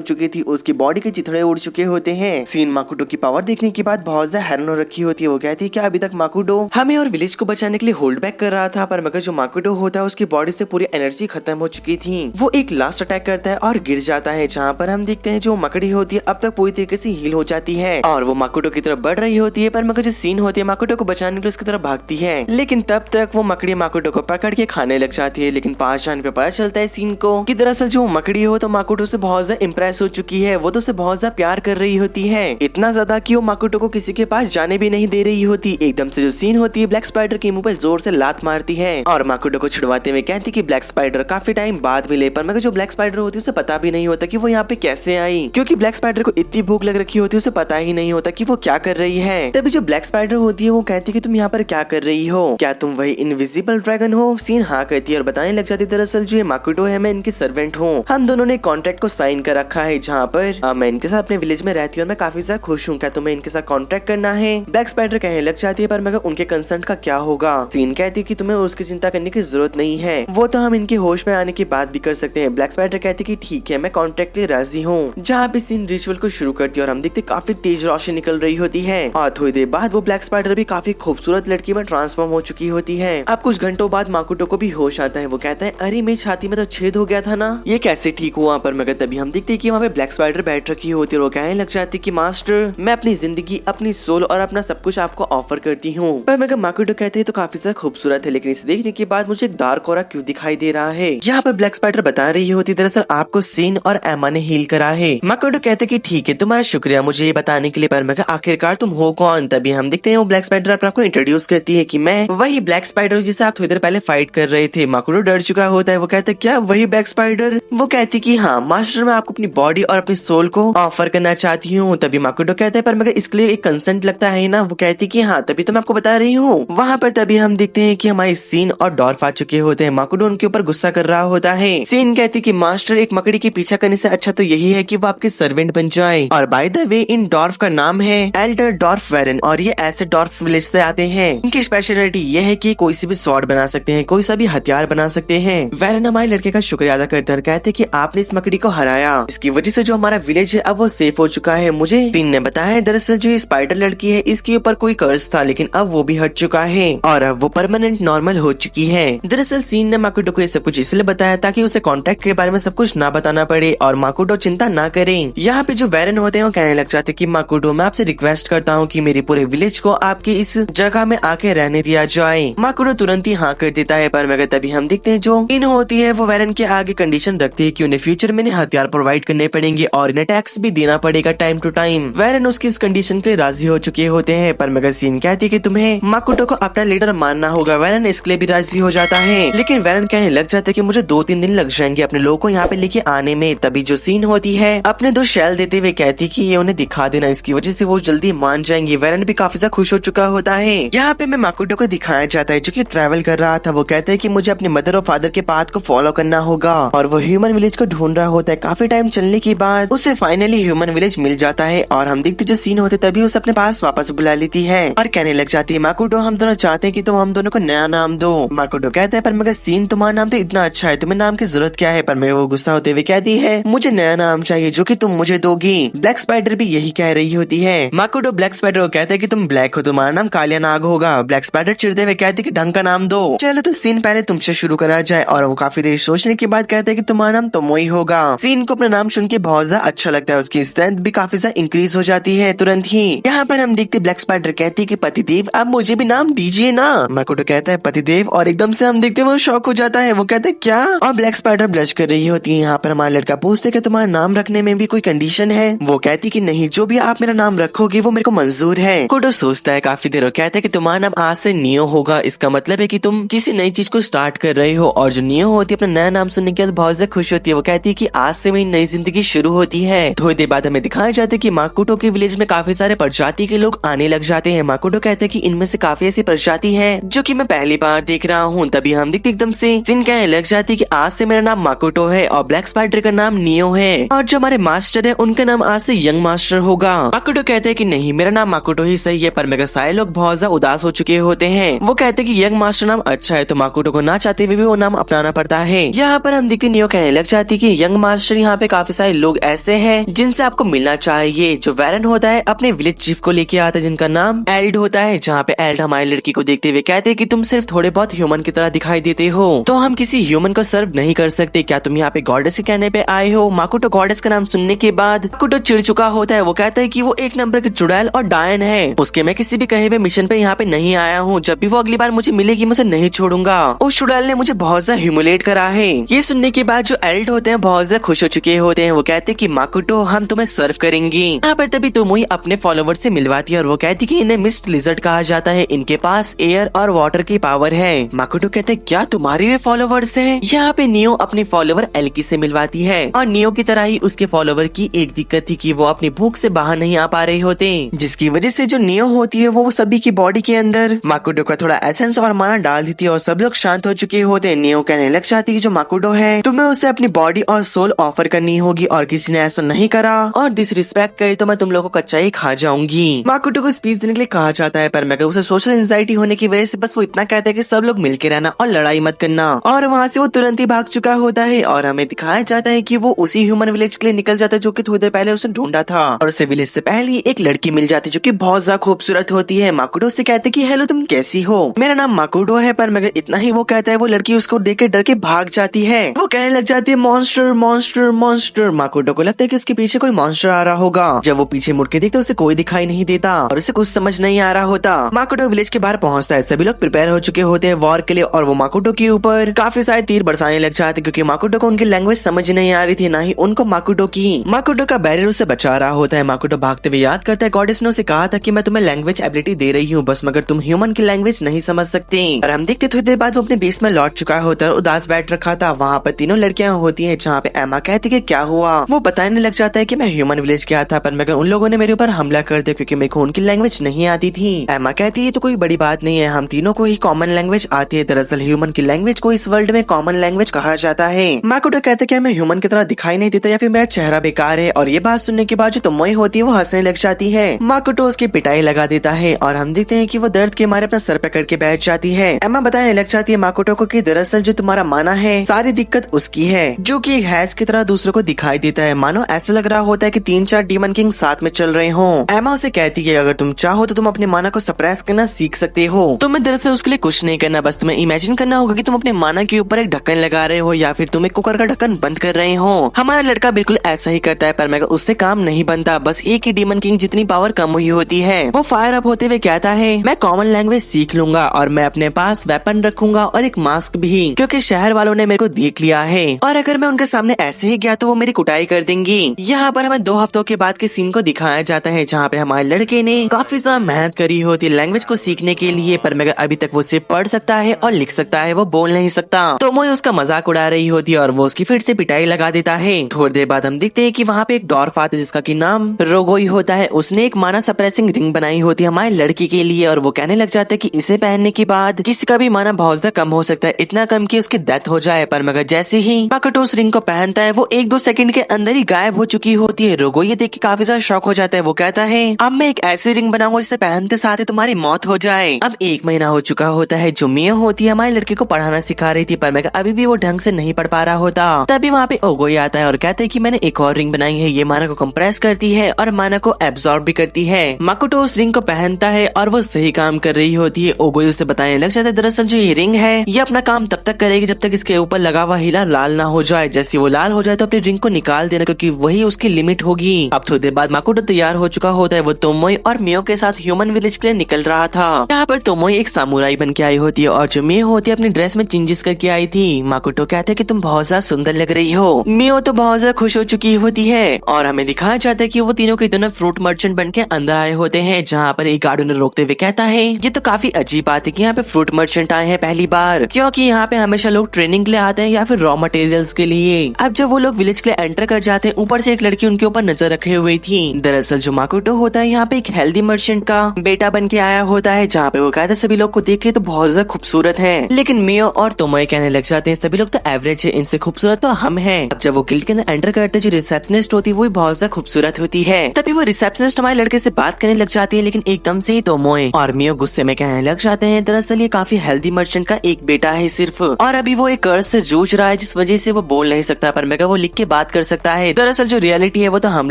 चुकी थी, उसकी बॉडी के चिथड़े उड़ चुके होते हैं। सीन माकुटो की पावर देखने के बाद बहुत ज्यादा हैरान हो रखी होती है। वो कहती है कि अभी तक माकुटो हमें और विलेज को बचाने के लिए होल्ड बैक कर रहा था, पर मगर जो माकुटो होता है उसकी बॉडी से पूरी एनर्जी खत्म हो चुकी थी। वो एक लास्ट अटैक करता है और गिर जाता है, जहाँ पर हम देखते हैं जो मकड़ी होती है अब तक पूरी तरीके से हील हो जाती है और वो माकुटो की तरफ बढ़ रही होती है। पर मगर जो सीन होती है माकुटो को बचाने के लिए उसकी तरफ भागती है, लेकिन तब तक वो मकड़ी माकुटो को पकड़ के खाने लग जाती है। लेकिन पास जाने पे पता चलता है सीन को कि दरअसल जो मकड़ी हो तो माकुटो से बहुत ज्यादा इम्प्रेस हो चुकी है, वो तो उसे बहुत ज्यादा प्यार कर रही होती है, इतना ज्यादा कि वो माकुटो को किसी के पास जाने भी नहीं दे रही होती। एकदम से जो सीन होती है ब्लैक स्पाइडर के मुंह पे जोर से लात मारती है और माकुटो को छुड़वाते हुए कहती कि ब्लैक स्पाइडर काफी टाइम बाद मिले। पर मगर जो ब्लैक स्पाइडर होती है उसे पता भी नहीं होता कि वो यहाँ पे कैसे आई, क्योंकि ब्लैक स्पाइडर को इतनी भूख लग रखी होती है उसे पता ही नहीं होता कि वो क्या कर रही है। तभी जो ब्लैक स्पाइडर होती है वो कहती है कि तुम यहाँ पर क्या कर रही हो, क्या तुम वही इनविजिबल ड्रैगन हो? सीन हाँ कहती है और बताने लग जाती है दरअसल जो ये माकुटो है मैं इनकी सर्वेंट हूँ, हम दोनों ने कॉन्ट्रैक्ट को साइन कर रखा है जहाँ पर मैं इनके साथ अपने विलेज में रहती हूँ और मैं काफी ज्यादा खुश हूँ, क्या तुम्हें इनके साथ कॉन्ट्रैक्ट करना है? ब्लैक स्पाइडर कहने लग जाती है पर मगर उनके कंसर्ट का क्या होगा? सीन कहती है कि तुम्हें उसकी चिंता करने की जरूरत नहीं है, वो तो हम इनके होश में आने की बात भी कर सकते हैं। ब्लैक स्पाइडर कहती है कि ठीक है मैं कॉन्ट्रैक्ट के लिए राजी हूँ, जहाँ पे सीन रिचुअल को शुरू करती है और हम देखते काफी तेज रोशनी निकल रही होती है और थोड़ी देर बाद वो ब्लैक स्पाइडर भी काफी खूबसूरत लड़की में ट्रांसफॉर्म हो चुकी होती है। अब कुछ घंटों बाद माकुटो को भी होश आता है, वो कहता है अरे मेरी छाती में तो छेद हो गया था ना, ये कैसे ठीक हुआ? पर मगर तभी हम देखते हैं कि वहाँ पे ब्लैक स्पाइडर बैठ रखी होती है और वो कहने लग जाती है कि मास्टर मैं अपनी जिंदगी, अपनी सोल और अपना सब कुछ आपको ऑफर करती हूँ। पर मगर माकुटो कहते हैं तो काफी ज्यादा खूबसूरत है, लेकिन इसे देखने के बाद मुझे एक डार्क ऑरा क्यों दिखाई दे रहा है? यहाँ पर ब्लैक स्पाइडर बता रही होती दरअसल आपको सीन और एमा ने हील करा है। माकुटो कहते कि ठीक है तुम्हारा शुक्रिया मुझे ये बताने के लिए, पर मगर आखिरकार तुम हो कौन? तभी हम देखते हैं वो ब्लैक स्पाइडर अपने आपको इंट्रोड्यूस करती है कि मैं वही ब्लैक स्पाइडर जिसे आप थोड़ी देर पहले फाइट कर रहे थे। माकुटो डर चुका होता है, वो कहता है क्या वही ब्लैक स्पाइडर? वो कहती कि हाँ मास्टर मैं आपको अपनी बॉडी और अपनी सोल को ऑफर करना चाहती हूँ। तभी माकुटो कहता है पर मगर इसके लिए एक कंसेंट लगता है ना? वो कहती कि हाँ तभी तो मैं आपको बता रही हूँ। वहाँ पर तभी हम देखते हैं कि हमारे सीन और डॉर्फ आ चुके होते हैं। माकुटो उनके ऊपर गुस्सा कर रहा होता है। सीन कहती कि मास्टर एक मकड़ी के पीछा करने से अच्छा तो यही है कि वो आपके सर्वेंट बन जाए। और by the way in dwarf का नाम है एल्डर डॉर्फ वेरन और ये ऐसे डॉर्फ विलेज से आते हैं। इनकी स्पेशलिटी ये है कि कोई सी भी स्वॉर्ड बना सकते हैं, कोई सा भी हथियार बना सकते हैं। वेरन हमारे लड़के का शुक्रिया अदा करते हैं, कहते कि आपने इस मकड़ी को हराया, इसकी वजह से जो हमारा विलेज है अब वो सेफ हो चुका है। मुझे सीन ने बताया दरअसल जो स्पाइडर लड़की है इसके ऊपर कोई कर्ज था, लेकिन अब वो भी हट चुका है और अब वो परमानेंट नॉर्मल हो चुकी है। दरअसल सीन ने माकुटो को ये सब कुछ इसलिए बताया ताकि उसे कॉन्ट्रैक्ट के बारे में सब कुछ ना बताना पड़े और माकुटो चिंता ना करे। यहाँ पे जो वेरन होते हैं वो कहने लग जाते कि माकुटो मैं आपसे रिक्वेस्ट करता हूँ कि मेरे पूरे विलेज को आपकी इस जगह में आके रहने दिया जाए। माकुटो तुरंत ही हाँ कर देता है, पर मगर तभी हम देखते हैं जो इन होती है वो वेरन के आगे कंडीशन रखती है कि उन्हें फ्यूचर में हथियार प्रोवाइड करने पड़ेंगे और इन्हें टैक्स भी देना पड़ेगा टाइम टू टाइम। वेरन उसकी इस कंडीशन के लिए राजी हो चुके होते हैं, पर मगर सीन कहती है कि तुम्हें माकुटो को अपना लीडर मानना होगा। वेरन इसके लिए भी राजी हो जाता है, लेकिन वेरन कहने लग जाता है कि मुझे 2-3 दिन लग जाएंगे अपने लोगों को यहाँ पे लेके आने में। तभी जो सीन होती है अपने 2 शेल देते हुए कहती कि ये उन्हें दिखा देना, इसकी वजह से वो जल्दी मान जाएंगे। वेरन भी काफी ज्यादा खुश हो चुका होता है। यहाँ पे मैं माकुटो को दिखाया जाता है जो कि ट्रैवल कर रहा था। वो कहता है कि मुझे अपने मदर और फादर के पाथ को फॉलो करना होगा और वो ह्यूमन विलेज को ढूंढ रहा होता है। काफी टाइम चलने के बाद उसे फाइनली ह्यूमन विलेज मिल जाता है और हम देखते जो सीन होते तभी उसे अपने पास वापस बुला लेती है और कहने लग जाती है माकुटो हम दोनों चाहते हैं कि तुम हम दोनों को नया नाम दो। माकुटो कहता है पर मगर सीन तुम्हारा नाम तो इतना अच्छा है, तुम्हें नाम की जरूरत क्या है? पर मैं वो गुस्सा होते हुए कहती है मुझे नया नाम चाहिए जो कि तुम मुझे दोगी। ब्लैक स्पाइडर भी यही कह रही होती है। माकुटो ब्लैक स्पाइडर को कहता है कि तुम ब्लैक हो, तुम्हारा नाम कालिया नाग होगा। ब्लैक स्पाइडर चिढ़ते हुए कहती है कि ढंग का नाम दो। चलो तो सीन पहले तुमसे शुरू करा जाए और वो काफी देर सोचने के बाद कहता है कि तुम्हारा नाम तोमोई होगा। सीन को अपना नाम सुन के बहुत ज्यादा अच्छा लगता है, उसकी स्ट्रेंथ भी काफी ज्यादा इंक्रीज हो जाती है तुरंत ही। यहाँ पर हम देखते ब्लैक स्पाइडर कहती है कि पतिदेव अब मुझे भी नाम दीजिए ना। माकुटो कहता है पतिदेव और एकदम से हम देखते वो शॉक हो जाता है, वो कहते है क्या? और ब्लैक स्पाइडर ब्लश कर रही होती है। यहाँ पर हमारा लड़का पूछते कि तुम्हारा नाम रखने में भी कोई कंडीशन है? वो कहती कि नहीं, जो भी आप मेरा नाम रखोगे वो मेरे को मंजूर है। माकुटो सोचता है काफी देर और कहता है कि तुम्हारा नाम आज से नियो होगा। इसका मतलब है कि तुम किसी नई चीज को स्टार्ट कर रहे हो। और जो नियो होती है अपना नया नाम सुनने के बाद बहुत ज्यादा खुश होती है। वो कहती है कि आज से मेरी नई जिंदगी शुरू होती है। थोड़ी देर बाद हमें दिखाया जाता है कि माकुटो के विलेज में काफी सारे प्रजाति के लोग आने लग जाते हैं। माकुटो कहते हैं कि इनमें से काफी ऐसी प्रजाति है जो कि मैं पहली बार देख रहा हूँ। तभी हम देखते एकदम से सिन कहने लग जाती है कि आज से मेरा नाम माकुटो है और ब्लैक स्पाइडर का नाम नियो है और जो हमारे मास्टर है उनका नाम आज से यंग मास्टर होगा। माकुटो कहते हैं कि नहीं, मेरा नाम माकुटो ही सही है। पर मगर सारे लोग बहुत ज्यादा उदास हो चुके होते हैं। वो कहते हैं कि यंग मास्टर नाम अच्छा है, तो माकुटो को ना चाहते हुए भी वो नाम अपनाना पड़ता है। यहाँ पर हम देखते देखती नियो कहने लग जाती कि यंग मास्टर यहाँ पे काफी सारे लोग ऐसे हैं जिनसे आपको मिलना चाहिए। जो वैरन होता है अपने विलेज चीफ को लेके आता है जिनका नाम एल्ड होता है। जहाँ पे एल्ड हमारी लड़की को देखते हुए कहते हैं कि तुम सिर्फ थोड़े बहुत ह्यूमन की तरह दिखाई देते हो, तो हम किसी ह्यूमन को सर्व नहीं कर सकते, क्या तुम यहाँ पे गॉडेस के कहने पे आए हो। माकोटो गॉडेस का नाम सुनने के बाद माकोटो चिढ़ चुका होता है। वो कहता है कि वो एक नंबर के चुड़ैल और डायन है, उसके मैं किसी भी कहे हुए मिशन पे यहाँ पे नहीं आया हूँ। जब भी वो अगली बार मुझे मिलेगी मैं उसे नहीं छोड़ूंगा। उस चुड़ैल ने मुझे बहुत ज्यादा ह्यूमिलेट करा है। ये सुनने के बाद जो एल्ड होते हैं बहुत ज्यादा खुश हो चुके होते हैं। वो कहते हैं कि माकोटो हम तुम्हें सर्व करेंगे। यहाँ पर तभी तोमोई अपने फॉलोवर से मिलवाती है और वो कहती कि इन्हें मिस्ट लिजर्ड कहा जाता है, इनके पास एयर और वाटर की पावर है। माकोटो कहते हैं क्या तुम्हारे भी फॉलोवर्स हैं। यहाँ पे नियो अपने फॉलोवर एल्की से मिलवाती है और नियो की तरह ही उसके फॉलोवर की एक दिक्कत थी कि वो अपनी भूख से बाहर नहीं आ पा रहे होते, जिसकी वजह से जो नियो होती है वो सभी की बॉडी के अंदर माकोटो का थोड़ा एसेंस और माना डाल देती है और सब लोग शांत हो चुके होते हैं। नियो कहने लग जाती है जो माकोटो है तुम्हें उसे अपनी बॉडी और सोल ऑफर करनी होगी और किसी ने ऐसा नहीं करा और डिसरिस्पेक्ट करे तो मैं तुम लोगों को कच्चा ही खा जाऊंगी। माकोटो को स्पीच देने के लिए कहा जाता है पर मैं उसे सोशल एंजाइटी होने की वजह से बस वो इतना कहता है कि सब लोग मिलके रहना और लड़ाई मत करना, और वहाँ से वो तुरंत ही भाग चुका होता है। और हमें दिखाया जाता है कि वो उसी ह्यूमन विलेज के लिए निकल जाता है जो कि थोड़ी देर पहले उसे ढूंढा था और उसे विलेज से पहले एक लड़की मिल जाती है जो कि बहुत ज्यादा खूबसूरत होती है। माकोटो से कहते कि हेलो तुम कैसी हो, मेरा नाम माकोटो है, पर मगर इतना ही वो कहता है वो लड़की उसको देख के डर के भाग जाती है। वो कहने लग जाती है मॉन्स्टर मॉन्स्टर मॉन्स्टर। माकोटो को लगता है कि उसके पीछे कोई मॉन्स्टर आ रहा होगा। जब वो पीछे मुड़ के देखता है उसे कोई दिखाई नहीं देता और उसे कुछ समझ नहीं आ रहा होता। माकोटो विलेज के बाहर पहुंचता है, सभी लोग प्रिपेयर हो चुके होते हैं वॉर के लिए और वो माकोटो के ऊपर काफी सारे तीर बरसाने लग जाते क्योंकि माकोटो को उनकी लैंग्वेज समझ नहीं आ रही थी, ना ही उनको माकोटो की। माकोटो का बैरियर उसे बचा रहा होता है। माकोटो भागते हुए याद करता है गॉडेस ने उसे कहा था कि मैं तुम्हें लैंग्वेज एबिलिटी दे रही हूँ, बस मगर तुम ह्यूमन की लैंग्वेज नहीं समझ सकते। और हम देखते थोड़ी देर बाद वो अपने बेस में लौट चुका होता है, उदास बैठ रखा था। वहाँ पर तीनों लड़कियां होती है जहाँ पे एमा कहती है क्या हुआ। वो बताने लग जाता है कि मैं ह्यूमन विलेज गया था पर मगर उन लोगों ने मेरे ऊपर हमला कर दिया क्योंकि मेरे को उनकी लैंग्वेज नहीं आती थी। एमा कहती है तो कोई बड़ी बात नहीं है, हम तीनों को ही कॉमन लैंग्वेज आती है। दरअसल ह्यूमन की लैंग्वेज को इस वर्ल्ड में कॉमन लैंग्वेज कहा जाता है। माकोटो कहता है कि मैं ह्यूमन की तरह दिखाई नहीं देता या फिर मेरा चेहरा बेकार है, और ये बात सुनने के बाद जो तोमोई होती है वो हंसने लग जाती है। माकोटो उसकी पिटाई लगा देता है और हम देखते हैं कि वो दर्द के मारे अपना सर पकड़ के बैठ जाती है। एमा बताने लग जाती है माकोटो को कि दरअसल जो तुम्हारा माना है सारी दिक्कत उसकी है, जो कि एक हैज की तरह दूसरों को दिखाई देता है। मानो ऐसा लग रहा होता है कि 3-4 डीमन किंग साथ में चल रहे हो। एमा उसे कहती है अगर तुम चाहो तो तुम अपने माना को सप्रेस करना सीख सकते हो। तुम्हें दरअसल उसके लिए कुछ नहीं करना, बस तुम्हें इमेजिन करना होगा कि तुम अपने माना के ऊपर एक ढक्कन लगा रहे हो या फिर तुम एक कुकर का ढक्कन बंद कर रहे हो। हमारा लड़का बिल्कुल ऐसा ही करता है पर मगर उससे काम नहीं बनता, बस एक ही डीमन किंग जितनी पावर कम हुई होती है। वो फायर अप होते हुए कहता है मैं कॉमन लैंग्वेज सीख लूंगा और मैं अपने पास वेपन रखूंगा और एक मास्क भी, क्योंकि शहर वालों ने मेरे को देख लिया है और अगर मैं उनके सामने ऐसे ही गया तो वो मेरी कुटाई कर देंगी। यहाँ पर हमें 2 हफ्तों के बाद के सीन को दिखाया जाता है जहाँ पे हमारे लड़के ने काफी ज्यादा मेहनत करी होती है लैंग्वेज को सीखने के लिए, पर मगर अभी तक वो सिर्फ पढ़ सकता है और लिख सकता है, वो बोल नहीं सकता। तो मोई उसका मजाक उड़ा रही होती है और वो उसकी फिर से पिटाई लगा देता है। थोड़ी देर बाद हम देखते हैं कि वहाँ पे एक डॉर्फ आता है जिसका की नाम रोगोई होता है। उसने एक माना सप्रेसिंग रिंग बनाई होती है हमारे लड़की के लिए और वो कहने लग जाता है कि इसे पहनने के बाद किसी का भी माना बहुत ज्यादा कम हो सकता है, इतना कम कि उसकी डेथ हो जाए। पर मगर जैसे ही माकोटो उस रिंग को पहनता है वो 1-2 सेकंड के अंदर ही गायब हो चुकी होती है। रोगोई ये देख के काफी ज्यादा शॉक हो जाता है। वो कहता है अब मैं एक ऐसी रिंग बनाऊंगा जिसे पहनते साथ ही तुम्हारी मौत हो जाए। अब 1 महीना हो चुका होता है। जो मियो होती है हमारे लड़के को पढ़ाना सिखा रही थी पर मगर अभी भी वो ढंग से नहीं पढ़ पा रहा होता। तभी वहाँ पे ओगोई आता है और कहता है कि मैंने एक और रिंग बनाई है, ये माना को कंप्रेस करती है और माना को एब्सॉर्ब भी करती है। माकोटो उस रिंग को पहनता है और वो सही काम कर रही होती है। ओगोई उसे बताने लग जाता है दरअसल जो ये रिंग है ये अपना काम तब तक करेगी जब तक इसके ऊपर लगा हुआ हीरा लाल ना हो जाए। जैसे वो लाल हो जाए तो अपनी रिंग को निकाल देना क्योंकि वही उसकी लिमिट होगी। अब थोड़ी देर बाद माकोटो तैयार हो चुका होता है। वो तोमोई और मियो के साथ ह्यूमन विलेज के लिए निकल रहा था। यहाँ पर तोमोई एक सामुराई बन के आई होती है और जो मियो होती है अपनी ड्रेस में चेंजेस करके आई थी। माकोटो कहते हैं कि तुम बहुत ज्यादा सुंदर लग रही हो। मियो तो बहुत ज्यादा खुश हो चुकी होती है और हमें दिखाया जाता है कि वो तीनों के दोनों फ्रूट मर्चेंट बन के अंदर आए होते हैं, जहाँ पर एक गार्ड उन्हें रोकते हुए कहता है ये तो काफी अजीब बात है कि यहाँ पे फ्रूट मर्चेंट आए हैं पहली बार, क्योंकि यहाँ पे हमेशा लोग ट्रेनिंग के लिए आते हैं या फिर रॉ मटेरियल्स के लिए। अब जब वो लोग विलेज के लिए एंटर कर जाते हैं ऊपर से एक लड़की उनके ऊपर नजर रखे हुई थी। दरअसल जो माकोटो होता है यहाँ पे एक हेल्दी मर्चेंट का बेटा बन के आया होता है, जहाँ पे वो कहता है सभी लोग को देख के तो बहुत ज्यादा खूबसूरत है। लेकिन मियो और तोमोई कहने लग जाते हैं सभी लोग तो एवरेज है, इनसे खूबसूरत तो हम हैं। अब जब वो गिल्ड के अंदर एंटर करते जो रिसेप्शनिस्ट होती है वो बहुत ज्यादा खूबसूरत होती है। तभी वो रिसेप्शनिस्ट हमारे लड़के से बात करने लग जाती है, लेकिन एकदम से ही तोमोई और मियो गुस्से में कहने लग जाते हैं दरअसल ये काफी हेल्दी मर्चेंट का एक बेटा है सिर्फ, और अभी वो एक कर्ज से जूझ रहा है है जिस वजह से वो बोल नहीं सकता, पर मेगा वो लिख के बात कर सकता है। दरअसल जो रियलिटी है वो तो हम